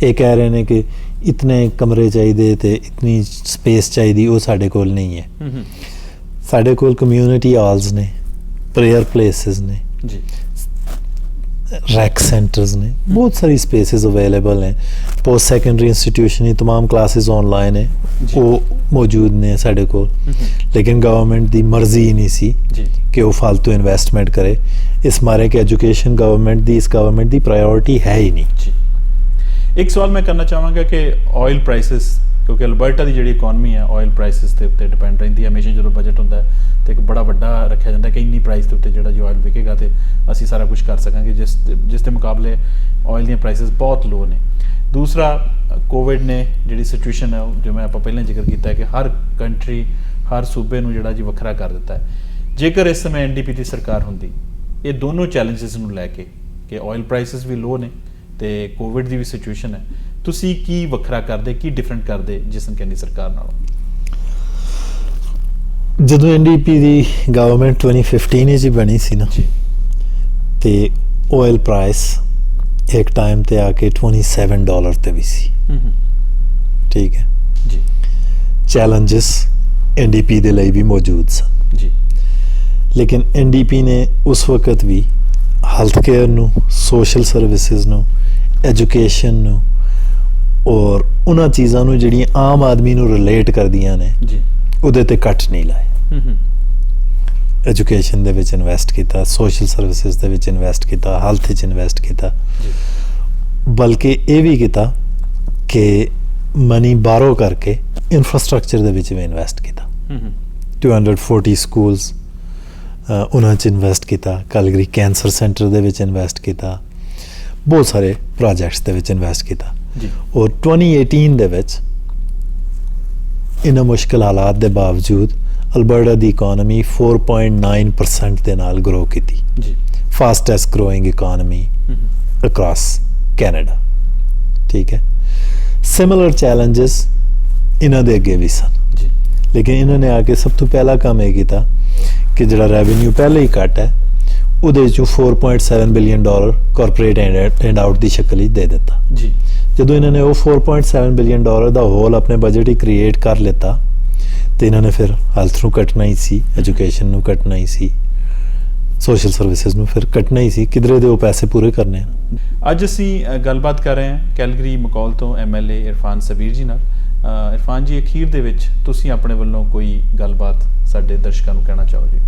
ਇਹ ਕਹਿ ਰਹੇ ਨੇ ਕਿ ਇਤਨੇ ਕਮਰੇ ਚਾਹੀਦੇ ਤੇ ਇਤਨੀ ਸਪੇਸ ਚਾਹੀਦੀ, ਉਹ ਸਾਡੇ ਕੋਲ ਨਹੀਂ ਹੈ। ਸਾਡੇ ਕੋਲ ਕਮਿਊਨਿਟੀ ਹਾਲਸ ਨੇ, ਪ੍ਰੇਅਰ ਪਲੇਸਿਸ ਨੇ, ਜੀ रैक सेंटर्स ने, बहुत सारी स्पेसेस अवेलेबल हैं। पोस्ट सैकेंडरी इंस्टीट्यूशन ही तमाम क्लासेस ऑनलाइन है, वो मौजूद ने साढ़े को। लेकिन गवर्नमेंट दी मर्जी ही नहीं सी जी कि वो फालतू इन्वेस्टमेंट करे। इस मारे कि एजुकेशन गवर्नमेंट दी प्रायोरिटी है ही नहीं। जी एक सवाल मैं करना चाहांगा कि ऑयल प्राइसेस, क्योंकि ਅਲਬਰਟਾ ਦੀ ਜਿਹੜੀ ਇਕਨੋਮੀ ਹੈ ਆਇਲ ਪ੍ਰਾਈਸਿਸ ਦੇ ਉੱਤੇ ਡਿਪੈਂਡ ਰਹਿੰਦੀ ਹੈ। ਹਮੇਸ਼ਾ ਜਦੋਂ ਬਜਟ ਹੁੰਦਾ ਤੇ ਇੱਕ ਬੜਾ ਵੱਡਾ ਰੱਖਿਆ ਜਾਂਦਾ ਕਿ ਇੰਨੀ ਪ੍ਰਾਈਸ ਦੇ ਉੱਤੇ ਜਿਹੜਾ ਜੋ ਆਇਲ ਵਿਕੇਗਾ ਤੇ ਅਸੀਂ ਸਾਰਾ ਕੁਝ ਕਰ ਸਕਾਂਗੇ, ਜਿਸ ਦੇ ਮੁਕਾਬਲੇ ਆਇਲ ਦੀਆਂ ਪ੍ਰਾਈਸਿਸ ਬਹੁਤ ਲੋ ਨੇ। ਦੂਸਰਾ, ਕੋਵਿਡ ਨੇ ਜਿਹੜੀ ਸਿਚੁਏਸ਼ਨ ਹੈ, ਜਿਵੇਂ ਆਪਾਂ ਪਹਿਲਾਂ ਜ਼ਿਕਰ ਕੀਤਾ ਕਿ ਹਰ ਕੰਟਰੀ, ਹਰ ਸੂਬੇ ਨੂੰ ਜਿਹੜਾ ਜੀ ਵੱਖਰਾ ਕਰ ਦਿੱਤਾ ਹੈ। ਜੇਕਰ ਇਸ ਸਮੇਂ ਐਨਡੀਪੀ ਦੀ ਸਰਕਾਰ ਹੁੰਦੀ, ਇਹ ਦੋਨੋਂ ਚੈਲੰਜਸ ਨੂੰ ਲੈ ਕੇ ਕਿ ਆਇਲ ਪ੍ਰਾਈਸਿਸ ਵੀ ਲੋ ਨੇ ਤੇ ਕੋਵਿਡ ਦੀ ਵੀ ਸਿਚੁਏਸ਼ਨ ਹੈ, ਤੁਸੀਂ ਕੀ ਵੱਖਰਾ ਕਰਦੇ, ਕੀ ਡਿਫਰੈਂਟ ਕਰਦੇ ਜਿਸਮ ਕੈਂਦੀ ਸਰਕਾਰ ਨਾਲੋਂ? ਜਦੋਂ ਐਨਡੀਪੀ ਦੀ ਗਵਰਨਮੈਂਟ 2015 ਵਿੱਚ ਹੀ ਬਣੀ ਸੀ ਨਾ, ਜੀ ਤੇ ਆਇਲ ਪ੍ਰਾਈਸ ਇੱਕ ਟਾਈਮ ਤੇ ਆ ਕੇ $27 ਤੇ ਵੀ ਸੀ। ਠੀਕ ਹੈ ਜੀ ਚੈਲੰਜਸ ਐਨਡੀਪੀ ਦੇ ਲਈ ਵੀ ਮੌਜੂਦ ਸਨ। ਜੀ ਲੇਕਿਨ ਐਨਡੀਪੀ ਨੇ ਉਸ ਵਕਤ ਵੀ ਹੈਲਥ ਕੇਅਰ ਨੂੰ, ਸੋਸ਼ਲ ਸਰਵਿਸਿਜ਼ ਨੂੰ, ਐਜੂਕੇਸ਼ਨ ਨੂੰ ਔਰ ਉਹਨਾਂ ਚੀਜ਼ਾਂ ਨੂੰ ਜਿਹੜੀਆਂ ਆਮ ਆਦਮੀ ਨੂੰ ਰਿਲੇਟ ਕਰਦੀਆਂ ਨੇ, ਜੀ ਉਹਦੇ ਤੇ ਕੱਟ ਨਹੀਂ ਲਾਏ। ਐਜੂਕੇਸ਼ਨ ਦੇ ਵਿੱਚ ਇਨਵੈਸਟ ਕੀਤਾ, ਸੋਸ਼ਲ ਸਰਵਿਸਿਜ਼ ਦੇ ਵਿੱਚ ਇਨਵੈਸਟ ਕੀਤਾ, ਹੈਲਥ ਵਿੱਚ ਇਨਵੈਸਟ ਕੀਤਾ, ਬਲਕਿ ਇਹ ਵੀ ਕੀਤਾ ਕਿ ਮਨੀ ਬਾਰੋ ਕਰਕੇ ਇਨਫਰਾਸਟ੍ਰਕਚਰ ਦੇ ਵਿੱਚ ਵੀ ਇਨਵੈਸਟ ਕੀਤਾ। 240 ਸਕੂਲਸ ਉਹਨਾਂ 'ਚ ਇਨਵੈਸਟ ਕੀਤਾ, ਕੈਲਗਰੀ ਕੈਂਸਰ ਸੈਂਟਰ ਦੇ ਵਿੱਚ ਇਨਵੈਸਟ ਕੀਤਾ, ਬਹੁਤ ਸਾਰੇ ਪ੍ਰੋਜੈਕਟਸ ਦੇ ਵਿੱਚ ਇਨਵੈਸਟ ਕੀਤਾ। ਔਰ 2018 ਦੇ ਵਿੱਚ ਇਹਨਾਂ ਮੁਸ਼ਕਿਲ ਹਾਲਾਤ ਦੇ ਬਾਵਜੂਦ ਅਲਬਰਟਾ ਦੀ ਇਕਨੋਮੀ 4.9% ਦੇ ਨਾਲ ਗਰੋ ਕੀਤੀ। ਜੀ fastest growing economy across Canada. ਠੀਕ ਹੈ। ਸਿਮਿਲਰ ਚੈਲੰਜਸ ਇਹਨਾਂ ਦੇ ਅੱਗੇ ਵੀ ਸਨ, ਜੀ ਲੇਕਿਨ ਇਹਨਾਂ ਨੇ ਆ ਕੇ ਸਭ ਤੋਂ ਪਹਿਲਾ ਕੰਮ ਇਹ ਕੀਤਾ ਕਿ ਜਿਹੜਾ ਰੈਵਨਿਊ ਪਹਿਲੇ ਹੀ ਘੱਟ ਹੈ, ਉਹਦੇ ਵਿੱਚੋਂ $4.7 billion corporate and out the ਸ਼ਕਲ ਹੀ ਦੇ ਦਿੱਤਾ। ਜੀ ਜਦੋਂ ਇਹਨਾਂ ਨੇ ਉਹ $4.7 ਬਿਲੀਅਨ ਦਾ ਹੋਲ ਆਪਣੇ ਬਜਟ ਹੀ ਕ੍ਰੀਏਟ ਕਰ ਲਿੱਤਾ, ਤੇ ਇਹਨਾਂ ਨੇ ਫਿਰ ਹੈਲਥ ਨੂੰ ਕੱਟਣਾ ਹੀ ਸੀ, ਐਜੂਕੇਸ਼ਨ ਨੂੰ ਕੱਟਣਾ ਹੀ ਸੀ, ਸੋਸ਼ਲ ਸਰਵਿਸਿਜ਼ ਨੂੰ ਫਿਰ ਕੱਟਣਾ ਹੀ ਸੀ, ਕਿਧਰੇ ਦੇ ਉਹ ਪੈਸੇ ਪੂਰੇ ਕਰਨੇ। ਅੱਜ ਅਸੀਂ ਗੱਲਬਾਤ ਕਰ ਰਹੇ ਹਾਂ ਕੈਲਗਰੀ ਮਕੌਲ ਤੋਂ ਐਮਐਲਏ ਇਰਫਾਨ ਸਬੀਰ ਜੀ ਨਾਲ। ਇਰਫਾਨ ਜੀ, ਅਖੀਰ ਦੇ ਵਿੱਚ ਤੁਸੀਂ ਆਪਣੇ ਵੱਲੋਂ ਕੋਈ ਗੱਲਬਾਤ ਸਾਡੇ ਦਰਸ਼ਕਾਂ ਨੂੰ ਕਹਿਣਾ ਚਾਹੋ ਜੀ?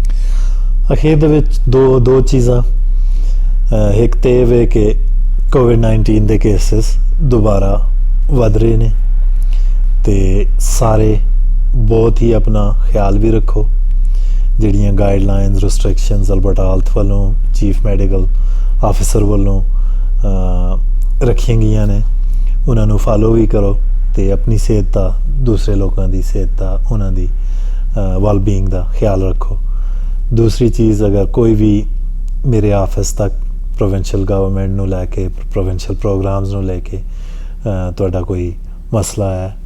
ਅਖੀਰ ਦੇ ਵਿੱਚ ਦੋ ਚੀਜ਼ਾਂ। ਇੱਕ ਤੇ ਇਹ ਵੇ ਕਿ ਕੋਵਿਡ-19 ਦੇ ਕੇਸਿਸ ਦੁਬਾਰਾ ਵੱਧ ਰਹੇ ਨੇ ਤੇ ਸਾਰੇ ਬਹੁਤ ਹੀ ਆਪਣਾ ਖਿਆਲ ਵੀ ਰੱਖੋ। ਜਿਹੜੀਆਂ ਗਾਈਡਲਾਈਨਸ, ਰਿਸਟ੍ਰਿਕਸ਼ਨਸ ਅਲਬਰਟਾ ਹੈਲਥ ਵੱਲੋਂ, ਚੀਫ ਮੈਡੀਕਲ ਆਫਿਸਰ ਵੱਲੋਂ ਰੱਖੀਆਂ ਗਈਆਂ ਨੇ, ਉਹਨਾਂ ਨੂੰ ਫਾਲੋ ਵੀ ਕਰੋ ਤੇ ਆਪਣੀ ਸਿਹਤ ਦਾ, ਦੂਸਰੇ ਲੋਕਾਂ ਦੀ ਸਿਹਤ ਦਾ, ਉਹਨਾਂ ਦੀ ਵੈਲਬੀਇੰਗ ਦਾ ਖਿਆਲ ਰੱਖੋ। ਦੂਸਰੀ ਚੀਜ਼, ਅਗਰ ਕੋਈ ਵੀ ਮੇਰੇ ਆਫਿਸ ਤੱਕ ਪ੍ਰੋਵਿੰਸ਼ੀਅਲ ਗਵਰਨਮੈਂਟ ਨੂੰ ਲੈ ਕੇ, ਪ੍ਰੋਵਿੰਸ਼ੀਅਲ ਪ੍ਰੋਗਰਾਮਸ ਨੂੰ ਲੈ ਕੇ ਤੁਹਾਡਾ ਕੋਈ ਮਸਲਾ ਹੈ,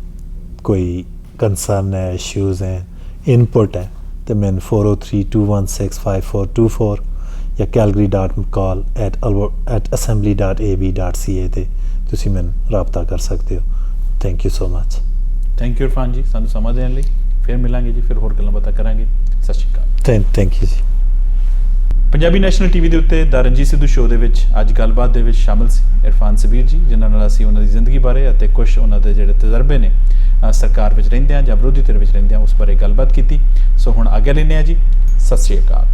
ਕੋਈ ਕੰਸਰਨ ਹੈ, ਇਸ਼ੂਜ਼ ਹੈ, ਇਨਪੁਟ ਹੈ, ਤੇ ਮੈਨੂੰ 4032165424 ਜਾਂ calgary.call@assembly.ab.ca ਤੇ ਤੁਸੀਂ ਮੈਨੂੰ ਰਾਬਤਾ ਕਰ ਸਕਦੇ ਹੋ। Thank you so much. Thank you Irfan ਜੀ, ਸਾਨੂੰ ਸਮਾਂ ਦੇਣ ਲਈ। ਫਿਰ ਮਿਲਾਂਗੇ ਜੀ, ਫਿਰ ਹੋਰ ਗੱਲਾਂ ਬਾਤਾਂ ਕਰਾਂਗੇ। ਸਤਿ ਸ਼੍ਰੀ ਅਕਾਲ। ਥੈਂਕ ਯੂ ਜੀ। ਪੰਜਾਬੀ ਨੈਸ਼ਨਲ ਟੀਵੀ ਦੇ ਉੱਤੇ ਦਾ ਰਣਜੀਤ ਸਿੱਧੂ ਸ਼ੋਅ ਦੇ ਵਿੱਚ ਅੱਜ ਗੱਲਬਾਤ ਦੇ ਵਿੱਚ ਸ਼ਾਮਲ ਸੀ ਇਰਫਾਨ ਸਬੀਰ ਜੀ, ਜਿਨ੍ਹਾਂ ਨਾਲ ਅਸੀਂ ਉਹਨਾਂ ਦੀ ਜ਼ਿੰਦਗੀ ਬਾਰੇ ਅਤੇ ਕੁਝ ਉਹਨਾਂ ਦੇ ਜਿਹੜੇ ਤਜਰਬੇ ਨੇ ਸਰਕਾਰ ਵਿੱਚ ਰਹਿੰਦਿਆਂ ਜਾਂ ਵਿਰੋਧੀ ਧਿਰ ਵਿੱਚ ਰਹਿੰਦਿਆਂ ਉਸ ਬਾਰੇ ਗੱਲਬਾਤ ਕੀਤੀ। ਸੋ ਹੁਣ ਆਗਿਆ ਲੈਂਦੇ ਹਾਂ ਜੀ। ਸਤਿ ਸ਼੍ਰੀ ਅਕਾਲ।